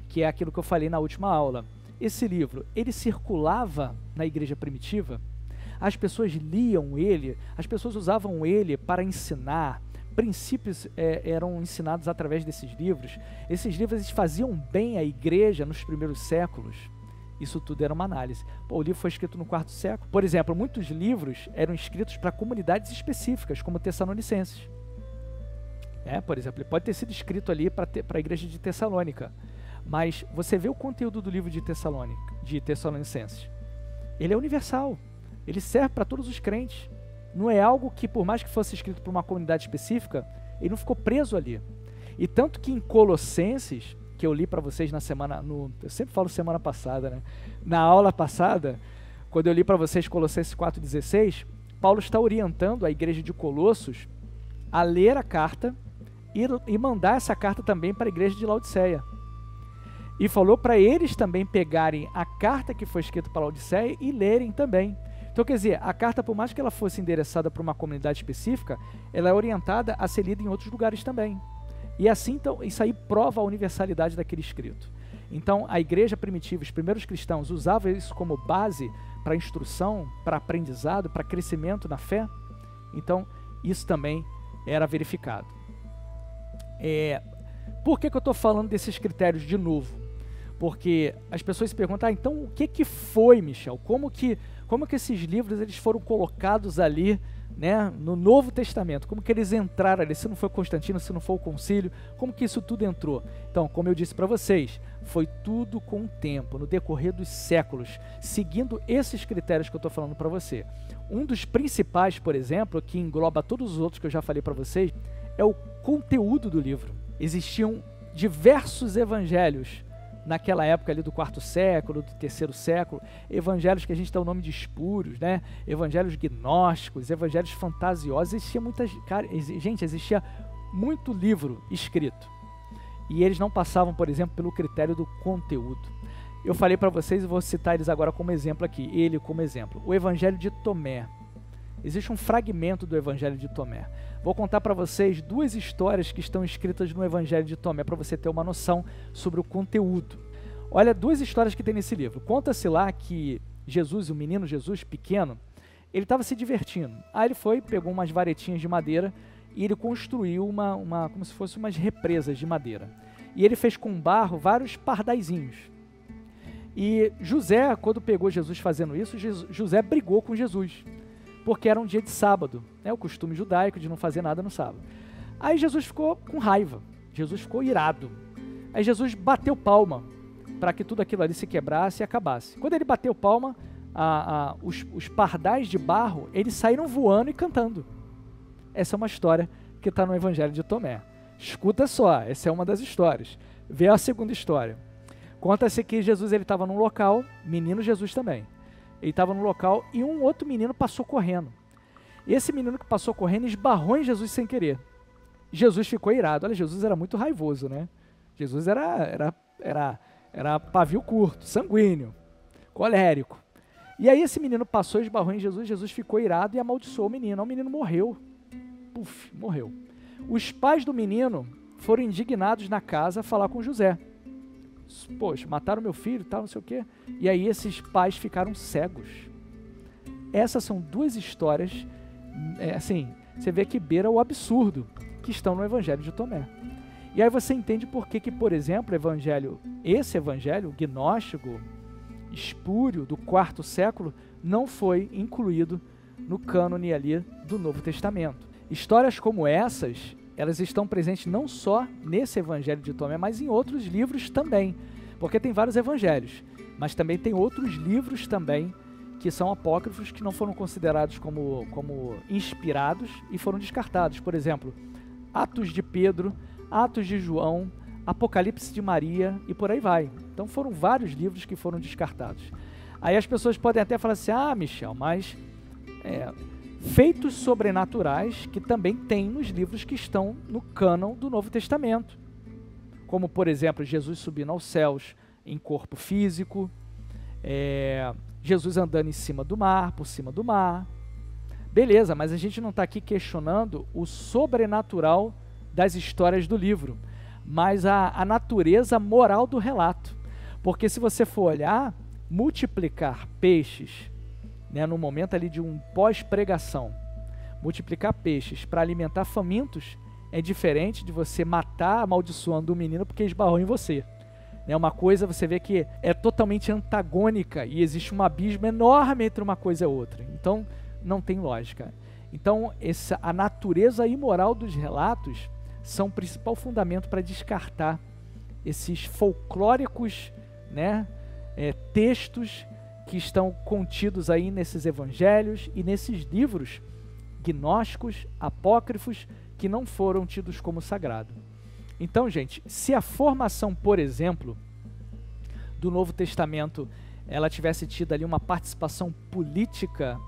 que é aquilo que eu falei na última aula. Esse livro, ele circulava na igreja primitiva, as pessoas liam ele, as pessoas usavam ele para ensinar, princípios eram ensinados através desses livros. Esses livros eles faziam bem à igreja nos primeiros séculos. Isso tudo era uma análise. O livro foi escrito no IV século. Por exemplo, muitos livros eram escritos para comunidades específicas, como Tessalonicenses. Por exemplo, ele pode ter sido escrito ali para a igreja de Tessalônica. Mas você vê o conteúdo do livro de Tessalonicenses. Ele é universal. Ele serve para todos os crentes. Não é algo que, por mais que fosse escrito para uma comunidade específica, ele não ficou preso ali. E tanto que em Colossenses, que eu li para vocês na semana, eu sempre falo semana passada, né? Na aula passada, quando eu li para vocês Colossenses 4,16, Paulo está orientando a igreja de Colossos a ler a carta e mandar essa carta também para a igreja de Laodiceia. E falou para eles também pegarem a carta que foi escrita para Laodiceia e lerem também. Então, quer dizer, a carta, por mais que ela fosse endereçada para uma comunidade específica, ela é orientada a ser lida em outros lugares também. E assim, então, isso aí prova a universalidade daquele escrito. Então, a igreja primitiva, os primeiros cristãos, usavam isso como base para instrução, para aprendizado, para crescimento na fé. Então, isso também era verificado. Por que eu estou falando desses critérios de novo? Porque as pessoas se perguntam, então o que foi, Michel? Como que esses livros eles foram colocados ali, né, no Novo Testamento? Como que eles entraram ali? Se não foi Constantino, se não foi o concílio, como que isso tudo entrou? Então, como eu disse para vocês, foi tudo com o tempo, no decorrer dos séculos, seguindo esses critérios que eu estou falando para você. Um dos principais, por exemplo, que engloba todos os outros que eu já falei para vocês, é o conteúdo do livro. Existiam diversos evangelhos naquela época ali do IV século, do III século, evangelhos que a gente dá o nome de espúrios, né? Evangelhos gnósticos, evangelhos fantasiosos, existia muito livro escrito. E eles não passavam, por exemplo, pelo critério do conteúdo. Eu falei para vocês e vou citar eles agora como exemplo aqui, ele como exemplo. O Evangelho de Tomé. Existe um fragmento do Evangelho de Tomé. Vou contar para vocês duas histórias que estão escritas no Evangelho de Tomé, para você ter uma noção sobre o conteúdo. Olha, duas histórias que tem nesse livro. Conta-se lá que Jesus, o menino Jesus, pequeno, ele estava se divertindo. Aí ele foi, pegou umas varetinhas de madeira e ele construiu como se fossem umas represas de madeira. E ele fez com barro vários pardaizinhos. E José, quando pegou Jesus fazendo isso, José brigou com Jesus, porque era um dia de sábado, né, o costume judaico de não fazer nada no sábado. Aí Jesus ficou com raiva, Jesus ficou irado. Aí Jesus bateu palma para que tudo aquilo ali se quebrasse e acabasse. Quando ele bateu palma, os pardais de barro, eles saíram voando e cantando. Essa é uma história que está no Evangelho de Tomé. Escuta só, essa é uma das histórias. Vê a segunda história. Conta-se que Jesus estava num local, menino Jesus também. Ele estava no local e um outro menino passou correndo. Esse menino que passou correndo esbarrou em Jesus sem querer. Jesus ficou irado. Olha, Jesus era muito raivoso, né? Jesus era pavio curto, sanguíneo, colérico. E aí esse menino passou e esbarrou em Jesus, Jesus ficou irado e amaldiçoou o menino. O menino morreu. Puf, morreu. Os pais do menino foram indignados na casa falar com José. Poxa, mataram meu filho, tal, não sei o quê. E aí esses pais ficaram cegos. Essas são duas histórias, assim, você vê que beira o absurdo, que estão no Evangelho de Tomé. E aí você entende por que, por exemplo, esse evangelho gnóstico, espúrio, do IV século, não foi incluído no cânone ali do Novo Testamento. Histórias como essas, elas estão presentes não só nesse Evangelho de Tomé, mas em outros livros também, porque tem vários evangelhos, mas também tem outros livros também que são apócrifos, que não foram considerados como inspirados e foram descartados. Por exemplo, Atos de Pedro, Atos de João, Apocalipse de Maria e por aí vai. Então foram vários livros que foram descartados. Aí as pessoas podem até falar assim, Michel, mas feitos sobrenaturais que também tem nos livros que estão no cânon do Novo Testamento. Como, por exemplo, Jesus subindo aos céus em corpo físico, Jesus andando em cima do mar, por cima do mar. Beleza, mas a gente não está aqui questionando o sobrenatural das histórias do livro, mas a natureza moral do relato. Porque se você for olhar, multiplicar peixes, né, no momento ali de um pós-pregação, multiplicar peixes para alimentar famintos é diferente de você matar amaldiçoando um menino porque esbarrou em você. Uma coisa você vê que é totalmente antagônica e existe um abismo enorme entre uma coisa e outra. Então, não tem lógica. Então, a natureza imoral dos relatos são o principal fundamento para descartar esses folclóricos, né, textos que estão contidos aí nesses evangelhos e nesses livros gnósticos, apócrifos, que não foram tidos como sagrado. Então, gente, se a formação, por exemplo, do Novo Testamento, ela tivesse tido ali uma participação política,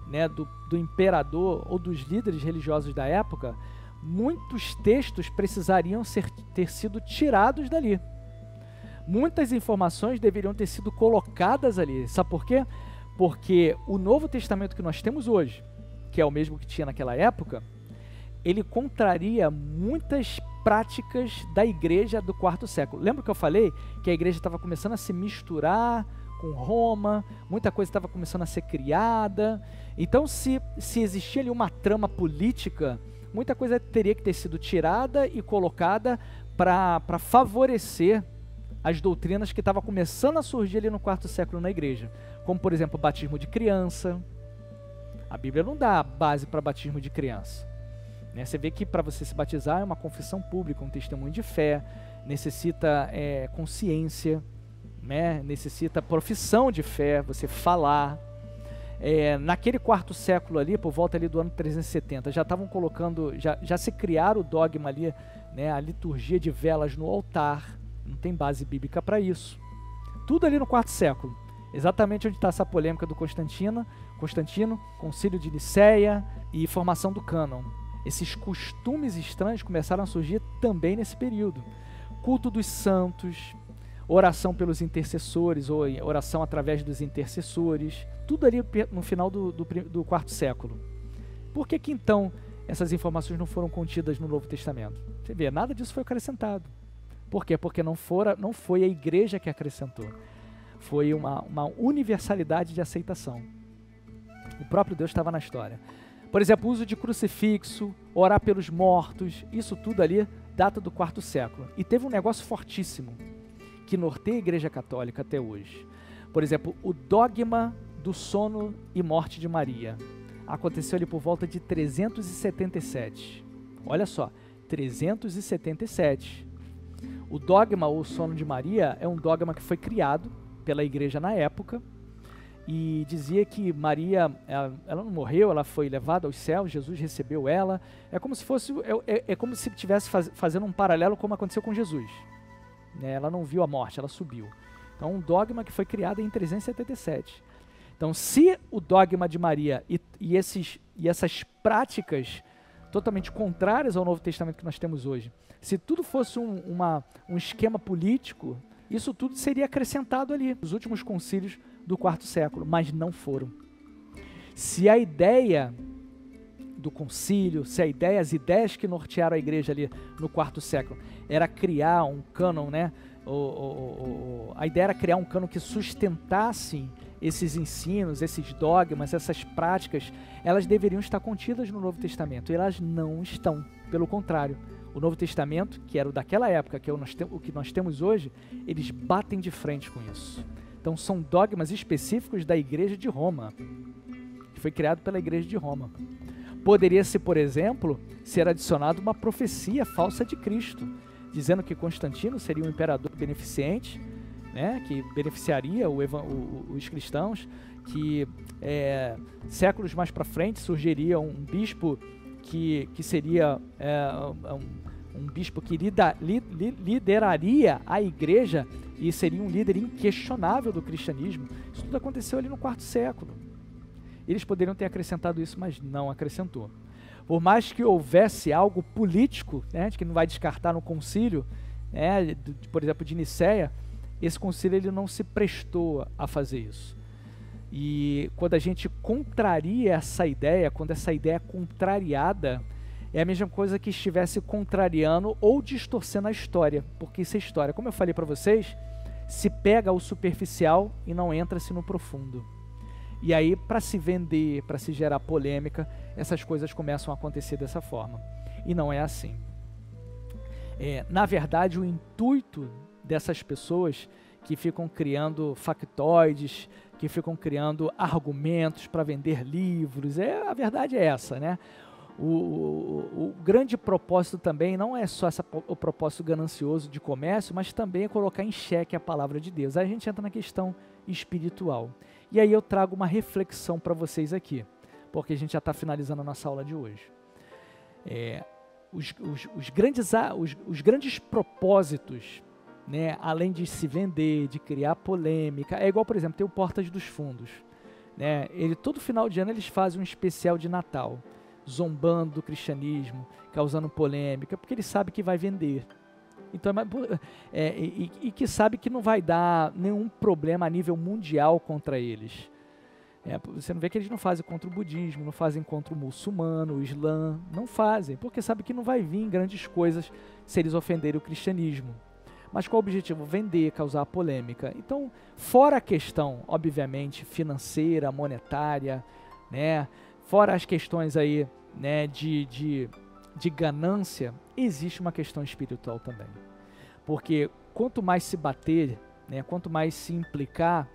né, do imperador ou dos líderes religiosos da época, muitos textos precisariam ter sido tirados dali. Muitas informações deveriam ter sido colocadas ali. Sabe por quê? Porque o Novo Testamento que nós temos hoje, que é o mesmo que tinha naquela época, ele contraria muitas práticas da igreja do quarto século. Lembra que eu falei que a igreja estava começando a se misturar com Roma, muita coisa estava começando a ser criada. Então, se existia ali uma trama política, muita coisa teria que ter sido tirada e colocada para favorecer as doutrinas que estavam começando a surgir ali no quarto século na igreja. Como, por exemplo, o batismo de criança. A Bíblia não dá base para batismo de criança. Você vê que para você se batizar é uma confissão pública, um testemunho de fé, necessita consciência, né? Necessita profissão de fé, você falar. Naquele quarto século ali, por volta ali do ano 370, já estavam colocando, já se criaram o dogma ali, né? A liturgia de velas no altar, não tem base bíblica para isso. Tudo ali no quarto século, exatamente onde está essa polêmica do Constantino, concílio de Nicéia e formação do cânon. Esses costumes estranhos começaram a surgir também nesse período. Culto dos santos, oração pelos intercessores, ou oração através dos intercessores, tudo ali no final do quarto século. Por que então essas informações não foram contidas no Novo Testamento? Você vê, nada disso foi acrescentado. Por quê? Porque não foi a igreja que acrescentou. Foi uma universalidade de aceitação. O próprio Deus estava na história. Por exemplo, o uso de crucifixo, orar pelos mortos, isso tudo ali data do quarto século. E teve um negócio fortíssimo que norteia a Igreja Católica até hoje. Por exemplo, o dogma do sono e morte de Maria. Aconteceu ali por volta de 377. Olha só, 377. O dogma ou sono de Maria é um dogma que foi criado pela Igreja na época, e dizia que Maria, ela não morreu, ela foi levada aos céus, Jesus recebeu ela. É como se fosse, como se estivesse fazendo um paralelo como aconteceu com Jesus. Ela não viu a morte, ela subiu. Então, um dogma que foi criado em 377. Então, se o dogma de Maria e essas práticas totalmente contrárias ao Novo Testamento que nós temos hoje, se tudo fosse um esquema político, isso tudo seria acrescentado ali, nos últimos concílios do quarto século, mas não foram. Se a ideia do concílio, as ideias que nortearam a igreja ali no quarto século, era criar um cânon, né? A ideia era criar um cânon que sustentasse esses ensinos, esses dogmas, essas práticas, elas deveriam estar contidas no Novo Testamento, e elas não estão. Pelo contrário, o Novo Testamento, que era o daquela época, que é o que nós temos hoje, eles batem de frente com isso. Então são dogmas específicos da Igreja de Roma, que foi criado pela Igreja de Roma. Poderia-se, por exemplo, ser adicionado uma profecia falsa de Cristo, dizendo que Constantino seria um imperador beneficente, né, que beneficiaria os cristãos, que séculos mais para frente surgiria um bispo que seria um bispo que lideraria a igreja e seria um líder inquestionável do cristianismo. Isso tudo aconteceu ali no quarto século. Eles poderiam ter acrescentado isso, mas não acrescentou. Por mais que houvesse algo político, né, que não vai descartar no concílio, né, por exemplo, de Nicéia, esse concílio ele não se prestou a fazer isso. E quando a gente contraria essa ideia, quando essa ideia é contrariada, é a mesma coisa que estivesse contrariando ou distorcendo a história, porque isso é história. Como eu falei para vocês, se pega o superficial e não entra-se no profundo. E aí, para se vender, para se gerar polêmica, essas coisas começam a acontecer dessa forma. E não é assim. Na verdade, o intuito dessas pessoas que ficam criando factoides, que ficam criando argumentos para vender livros, a verdade é essa, né? O grande propósito também não é só o propósito ganancioso de comércio, mas também é colocar em xeque a palavra de Deus. Aí a gente entra na questão espiritual. E aí eu trago uma reflexão para vocês aqui, porque a gente já está finalizando a nossa aula de hoje. Os grandes propósitos, né, além de se vender, de criar polêmica, é igual, por exemplo, tem o Portas dos Fundos, né? Todo final de ano eles fazem um especial de Natal, zombando do cristianismo, causando polêmica, porque eles sabem que vai vender. Então, e que sabe que não vai dar nenhum problema a nível mundial contra eles. Você não vê que eles não fazem contra o budismo, não fazem contra o muçulmano, o islã, não fazem, porque sabe que não vai vir grandes coisas se eles ofenderem o cristianismo. Mas qual o objetivo? Vender, causar polêmica. Então, fora a questão, obviamente, financeira, monetária, né? Fora as questões aí, né, de ganância, existe uma questão espiritual também. Porque quanto mais se bater, né, quanto mais se implicar,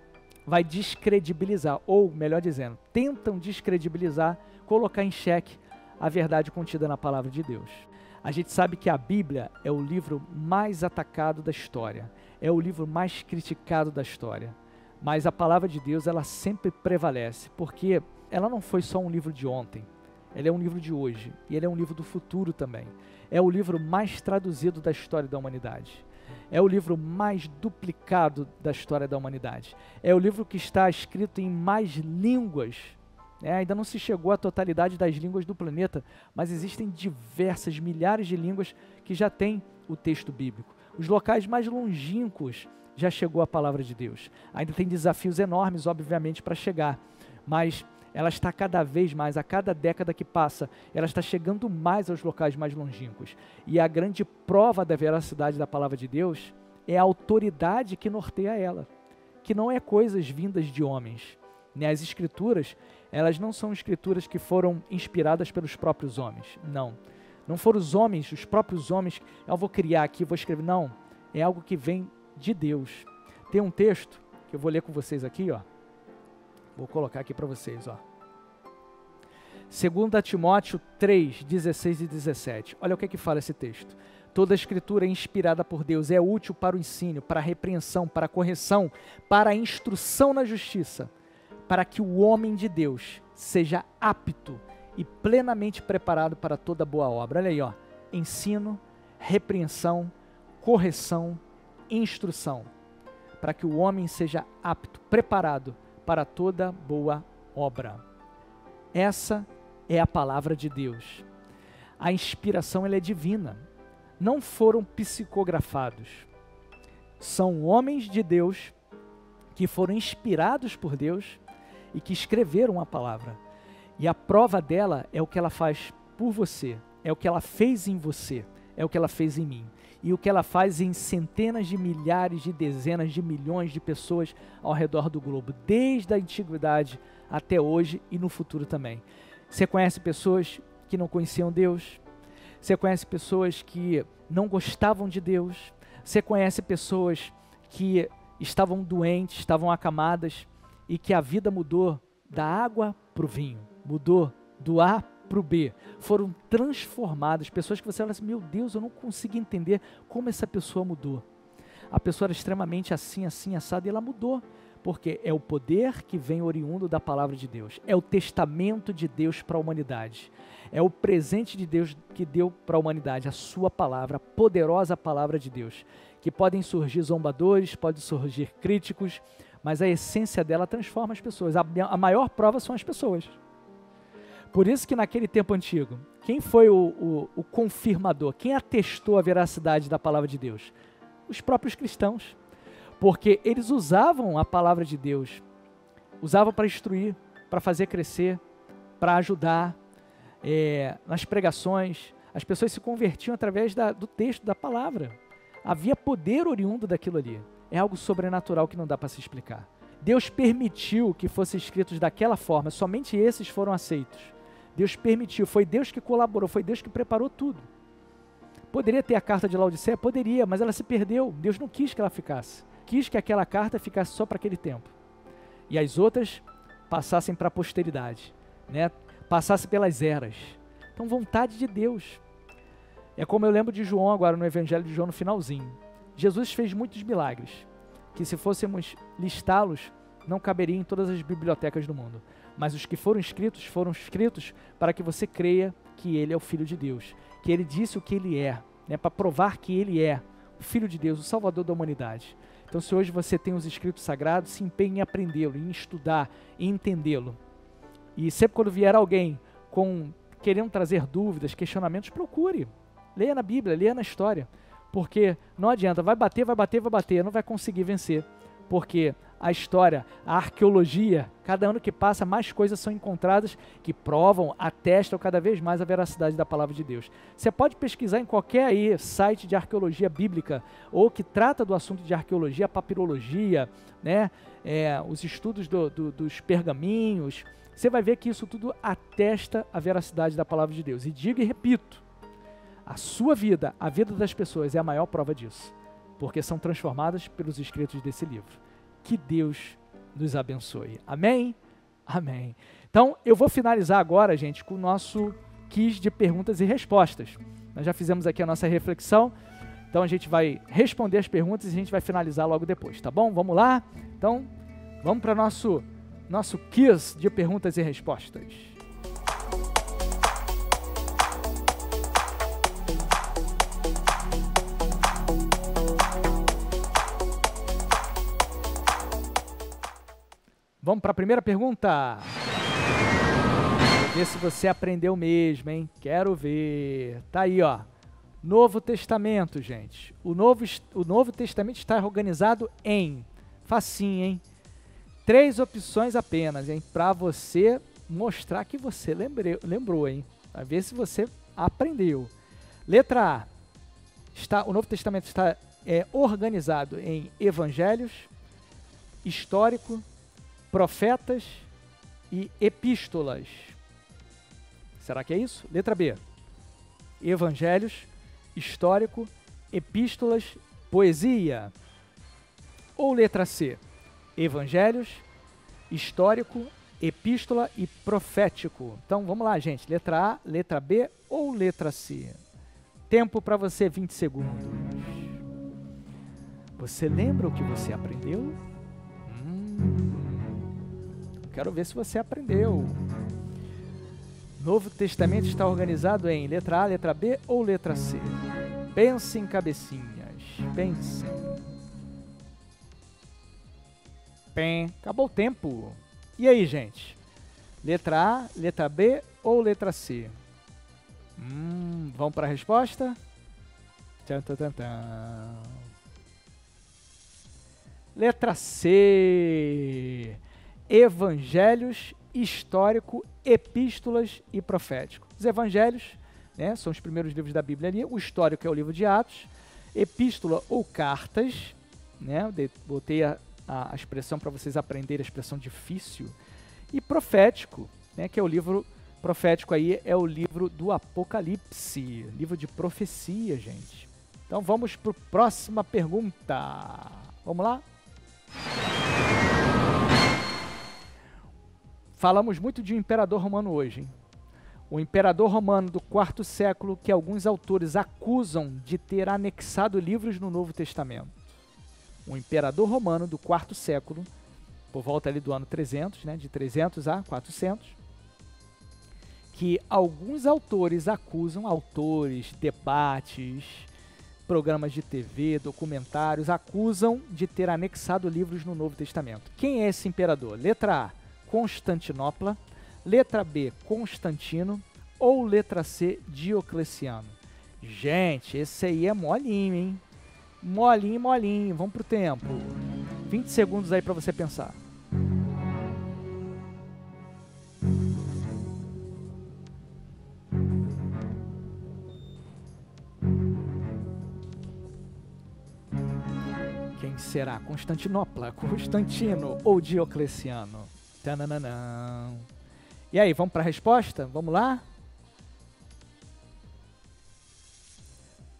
vai descredibilizar, ou melhor dizendo, tentam descredibilizar, colocar em xeque a verdade contida na palavra de Deus. A gente sabe que a Bíblia é o livro mais atacado da história, é o livro mais criticado da história, mas a palavra de Deus ela sempre prevalece, porque ela não foi só um livro de ontem, ela é um livro de hoje, e ele é um livro do futuro também. É o livro mais traduzido da história da humanidade. É o livro mais duplicado da história da humanidade. É o livro que está escrito em mais línguas. Ainda não se chegou à totalidade das línguas do planeta, mas existem diversas, milhares de línguas que já têm o texto bíblico. Os locais mais longínquos já chegou a palavra de Deus. Ainda tem desafios enormes, obviamente, para chegar, mas ela está cada vez mais, a cada década que passa, ela está chegando mais aos locais mais longínquos. E a grande prova da veracidade da palavra de Deus é a autoridade que norteia ela, que não é coisas vindas de homens. As escrituras, elas não são escrituras que foram inspiradas pelos próprios homens, não. Não foram os homens, os próprios homens, eu vou criar aqui, vou escrever, não. É algo que vem de Deus. Tem um texto que eu vou ler com vocês aqui, ó. Vou colocar aqui para vocês, ó. 2 Timóteo 3, 16 e 17. Olha o que fala esse texto. Toda a escritura é inspirada por Deus, é útil para o ensino, para a repreensão, para a correção, para a instrução na justiça, para que o homem de Deus seja apto e plenamente preparado para toda boa obra. Olha aí, ó. Ensino, repreensão, correção, instrução, para que o homem seja apto, preparado para toda boa obra. Essa é a palavra de Deus. A inspiração ela é divina. Não foram psicografados. São homens de Deus que foram inspirados por Deus e que escreveram a palavra. E a prova dela é o que ela faz por você, é o que ela fez em você, é o que ela fez em mim. E o que ela faz em centenas de milhares, de dezenas de milhões de pessoas ao redor do globo, desde a antiguidade até hoje e no futuro também. Você conhece pessoas que não conheciam Deus? Você conhece pessoas que não gostavam de Deus? Você conhece pessoas que estavam doentes, estavam acamadas e que a vida mudou da água para o vinho, mudou do A para o B, foram transformadas, pessoas que você fala assim, meu Deus, eu não consigo entender como essa pessoa mudou. A pessoa era extremamente assim, assado, e ela mudou, porque é o poder que vem oriundo da palavra de Deus, é o testamento de Deus para a humanidade, é o presente de Deus que deu para a humanidade, a sua palavra, a poderosa palavra de Deus, que podem surgir zombadores, podem surgir críticos, mas a essência dela transforma as pessoas, a maior prova são as pessoas. Por isso que naquele tempo antigo, quem foi o confirmador, quem atestou a veracidade da palavra de Deus? Os próprios cristãos, porque eles usavam a palavra de Deus Usava para instruir, para fazer crescer, para ajudar. Nas pregações, as pessoas se convertiam através do texto, da palavra. Havia poder oriundo daquilo ali. É algo sobrenatural que não dá para se explicar. Deus permitiu que fossem escritos daquela forma, somente esses foram aceitos. Deus permitiu, foi Deus que colaborou, foi Deus que preparou tudo. Poderia ter a carta de Laodiceia? Poderia, mas ela se perdeu. Deus não quis que ela ficasse. Quis que aquela carta ficasse só para aquele tempo. E as outras passassem para a posteridade, né? Passassem pelas eras. Então, vontade de Deus. É como eu lembro de João agora, no Evangelho de João, no finalzinho. Jesus fez muitos milagres, que se fôssemos listá-los, não caberia em todas as bibliotecas do mundo. Mas os que foram escritos para que você creia que Ele é o Filho de Deus, que Ele disse o que Ele é, né, para provar que Ele é o Filho de Deus, o Salvador da humanidade. Então, se hoje você tem os escritos sagrados, se empenhe em aprendê-lo, em estudar, em entendê-lo. E sempre quando vier alguém querendo trazer dúvidas, questionamentos, procure. Leia na Bíblia, leia na história. Porque não adianta, vai bater, não vai conseguir vencer. Porque a história, a arqueologia, cada ano que passa, mais coisas são encontradas que provam, atestam cada vez mais a veracidade da palavra de Deus. Você pode pesquisar em qualquer site de arqueologia bíblica, ou que trata do assunto de arqueologia, papirologia, né? Os estudos dos pergaminhos. Você vai ver que isso tudo atesta a veracidade da palavra de Deus. E digo e repito, a sua vida, a vida das pessoas é a maior prova disso, porque são transformadas pelos escritos desse livro. Que Deus nos abençoe. Amém? Amém. Então, eu vou finalizar agora, gente, com o nosso quiz de perguntas e respostas. Nós já fizemos aqui a nossa reflexão, então a gente vai responder as perguntas e a gente vai finalizar logo depois, tá bom? Vamos lá? Então, vamos para nosso quiz de perguntas e respostas. Vamos para a primeira pergunta. Vou ver se você aprendeu mesmo, hein? Quero ver. Tá aí, ó. Novo Testamento, gente. O Novo Testamento está organizado em... Facinho, hein? 3 opções apenas, hein? Para você mostrar que você lembrou, hein? Para ver se você aprendeu. Letra A. O Novo Testamento está organizado em evangelhos, histórico, profetas e epístolas. Será que é isso? Letra B. Evangelhos, histórico, epístolas, poesia. Ou letra C. Evangelhos, histórico, epístola e profético. Então vamos lá, gente. Letra A, letra B ou letra C? Tempo para você, 20 segundos. Você lembra o que você aprendeu? Quero ver se você aprendeu. Novo Testamento está organizado em letra A, letra B ou letra C? Pense em cabecinhas. Pense. Acabou o tempo. E aí, gente? Letra A, letra B ou letra C? Vamos para a resposta? Tchan, tchan, tchan, tchan. Letra C. Evangelhos, histórico, epístolas e profético. Os evangelhos, né, são os primeiros livros da Bíblia ali. O histórico é o livro de Atos. Epístola ou cartas, né, botei a expressão para vocês aprenderem, a expressão difícil. E profético, né, que é o livro profético aí, é o livro do Apocalipse, livro de profecia, gente. Então vamos para a próxima pergunta. Vamos lá? Falamos muito de um imperador romano hoje, hein? O imperador romano do quarto século, que alguns autores acusam de ter anexado livros no Novo Testamento. O imperador romano do quarto século, por volta ali do ano 300, né, de 300 a 400, que alguns autores acusam, debates, programas de TV, documentários, acusam de ter anexado livros no Novo Testamento. Quem é esse imperador? Letra A, Constantinopla, letra B, Constantino ou letra C, Diocleciano? Gente, esse aí é molinho, hein? Molinho, molinho. Vamos pro tempo. 20 segundos aí para você pensar. Quem será? Constantinopla, Constantino ou Diocleciano? Tananã. E aí, vamos para a resposta? Vamos lá?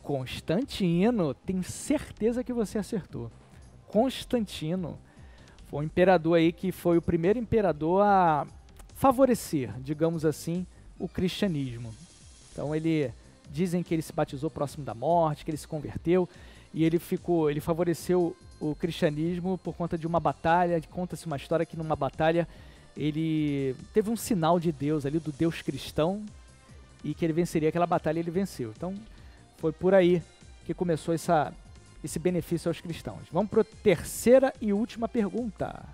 Constantino, tenho certeza que você acertou. Constantino foi um imperador aí que foi o primeiro imperador a favorecer, digamos assim, o cristianismo. Então dizem que ele se batizou próximo da morte, que ele se converteu e ele favoreceu o cristianismo por conta de uma batalha. Conta-se uma história que numa batalha ele teve um sinal de Deus ali, do Deus cristão, e que ele venceria aquela batalha e ele venceu. Então foi por aí que começou esse benefício aos cristãos. Vamos para a terceira e última pergunta.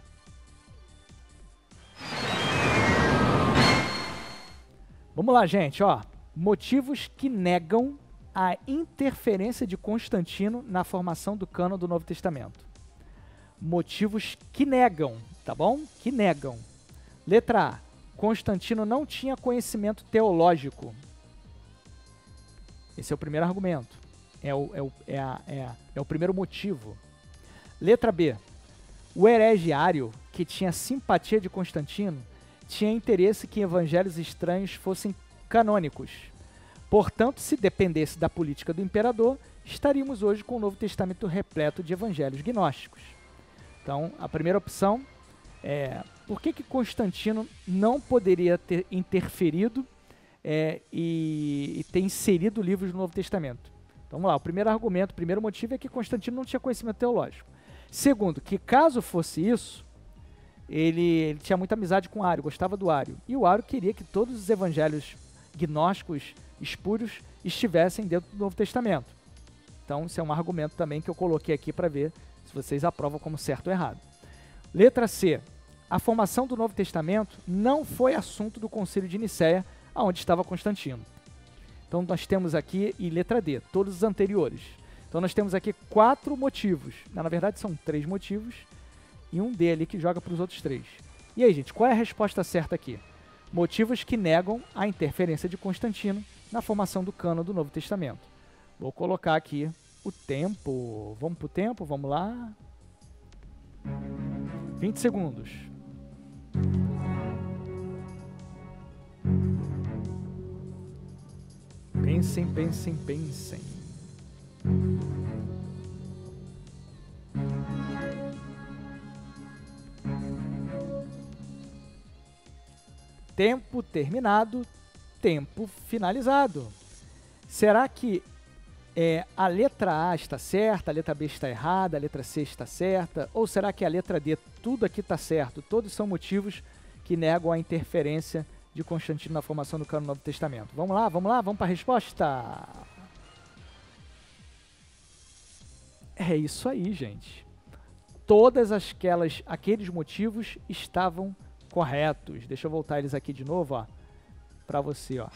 Vamos lá, gente, ó. Motivos que negam a interferência de Constantino na formação do cânon do Novo Testamento. Motivos que negam, tá bom? Que negam. Letra A. Constantino não tinha conhecimento teológico. Esse é o primeiro argumento. É o primeiro motivo. Letra B. O heregiário, que tinha simpatia de Constantino, tinha interesse que evangelhos estranhos fossem canônicos. Portanto, se dependesse da política do imperador, estaríamos hoje com o Novo Testamento repleto de evangelhos gnósticos. Então, a primeira opção é por que Constantino não poderia ter interferido e ter inserido livros no Novo Testamento. Então, vamos lá, o primeiro argumento, o primeiro motivo é que Constantino não tinha conhecimento teológico. Segundo, que caso fosse isso, ele tinha muita amizade com Ário, gostava do Ário. E o Ário queria que todos os evangelhos gnósticos espúrios estivessem dentro do Novo Testamento. Então, esse é um argumento também que eu coloquei aqui para ver se vocês aprovam como certo ou errado. Letra C. A formação do Novo Testamento não foi assunto do Concílio de Nicéia, onde estava Constantino. Então, nós temos aqui, e letra D, todos os anteriores. Então, nós temos aqui 4 motivos. Na verdade, são 3 motivos e um D ali que joga para os outros 3. E aí, gente, qual é a resposta certa aqui? Motivos que negam a interferência de Constantino na formação do cânon do Novo Testamento. Vou colocar aqui o tempo. Vamos para o tempo? Vamos lá. 20 segundos. Pensem, pensem, pensem. Tempo terminado, tempo finalizado. Será que a letra A está certa, a letra B está errada, a letra C está certa? Ou será que a letra D, tudo aqui está certo? Todos são motivos que negam a interferência de Constantino na formação do cânon do Novo Testamento. Vamos lá, vamos para a resposta. É isso aí, gente. Todas aqueles motivos estavam corretos. Deixa eu voltar eles aqui de novo, ó, para você, ó.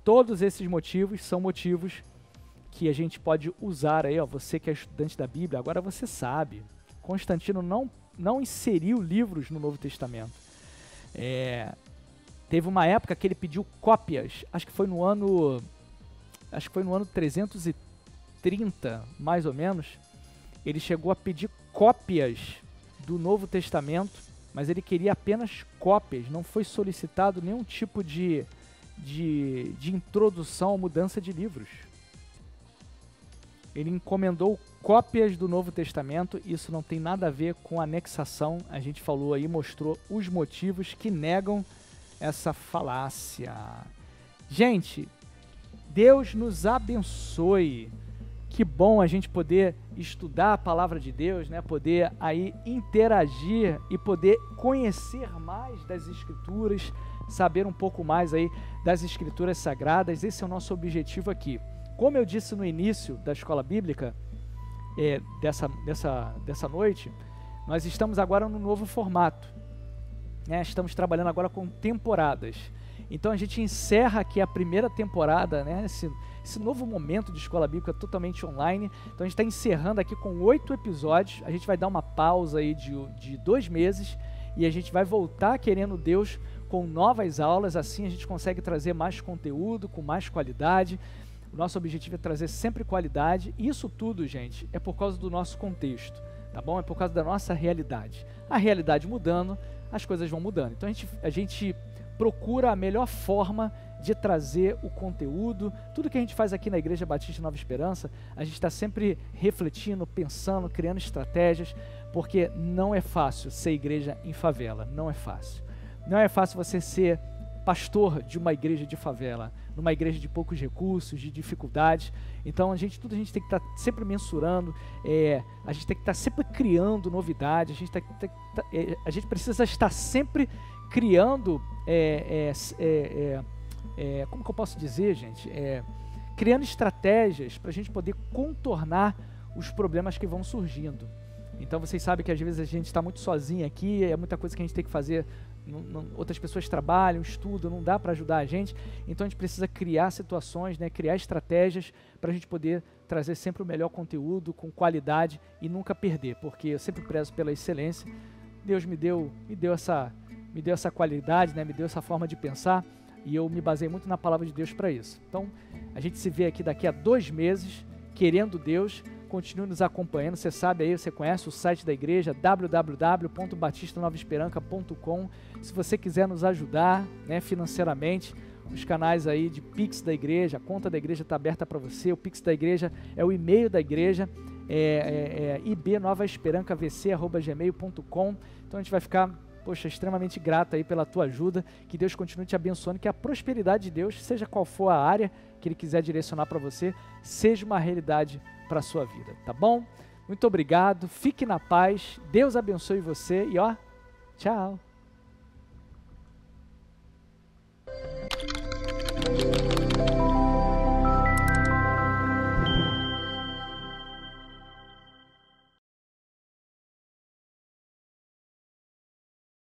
Todos esses motivos são motivos que a gente pode usar aí, ó. Você que é estudante da Bíblia, agora você sabe. Constantino não inseriu livros no Novo Testamento. Teve uma época que ele pediu cópias, acho que foi no ano 330, mais ou menos. Ele chegou a pedir cópias do Novo Testamento, mas ele queria apenas cópias, não foi solicitado nenhum tipo de introdução ou mudança de livros. Ele encomendou cópias do Novo Testamento, isso não tem nada a ver com anexação, a gente falou aí, mostrou os motivos que negam essa falácia. Gente, Deus nos abençoe. Que bom a gente poder estudar a palavra de Deus, né? Poder aí interagir e poder conhecer mais das Escrituras, saber um pouco mais aí das Escrituras Sagradas. Esse é o nosso objetivo aqui. Como eu disse no início da Escola Bíblica, dessa noite, nós estamos agora num novo formato, né? Estamos trabalhando agora com temporadas. Então a gente encerra aqui a primeira temporada, né? Esse novo momento de Escola Bíblica totalmente online. Então a gente está encerrando aqui com 8 episódios. A gente vai dar uma pausa aí de 2 meses e a gente vai voltar, querendo Deus, com novas aulas. Assim a gente consegue trazer mais conteúdo, com mais qualidade. O nosso objetivo é trazer sempre qualidade. E isso tudo, gente, é por causa do nosso contexto, tá bom? É por causa da nossa realidade. A realidade mudando, as coisas vão mudando. Então a gente procura a melhor forma de trazer o conteúdo. Tudo que a gente faz aqui na Igreja Batista Nova Esperança, a gente está sempre refletindo, pensando, criando estratégias, porque não é fácil ser igreja em favela, não é fácil. Não é fácil você ser pastor de uma igreja de favela, numa igreja de poucos recursos, de dificuldades. Então, tudo a gente tem que estar sempre mensurando, a gente tem que estar sempre criando novidades, a gente precisa estar sempre criando, como que eu posso dizer, gente? Criando estratégias para a gente poder contornar os problemas que vão surgindo. Então, vocês sabem que às vezes a gente está muito sozinho aqui, é muita coisa que a gente tem que fazer, outras pessoas trabalham, estudam, não dá para ajudar a gente. Então, a gente precisa criar situações, né, criar estratégias para a gente poder trazer sempre o melhor conteúdo, com qualidade e nunca perder, porque eu sempre prezo pela excelência. Deus me deu essa qualidade, né, me deu essa forma de pensar, e eu me basei muito na palavra de Deus para isso. Então, a gente se vê aqui daqui a 2 meses, querendo Deus. Continue nos acompanhando. Você sabe aí, você conhece o site da igreja, www.batistanovaesperanca.com. Se você quiser nos ajudar, né, financeiramente, os canais aí de Pix da igreja, a conta da igreja está aberta para você. O Pix da igreja é o e-mail da igreja, ibnovaesperancavc@gmail.com. Então a gente vai ficar, poxa, extremamente grato aí pela tua ajuda. Que Deus continue te abençoando, que a prosperidade de Deus, seja qual for a área que Ele quiser direcionar para você, seja uma realidade para a sua vida, tá bom? Muito obrigado, fique na paz, Deus abençoe você e ó, tchau!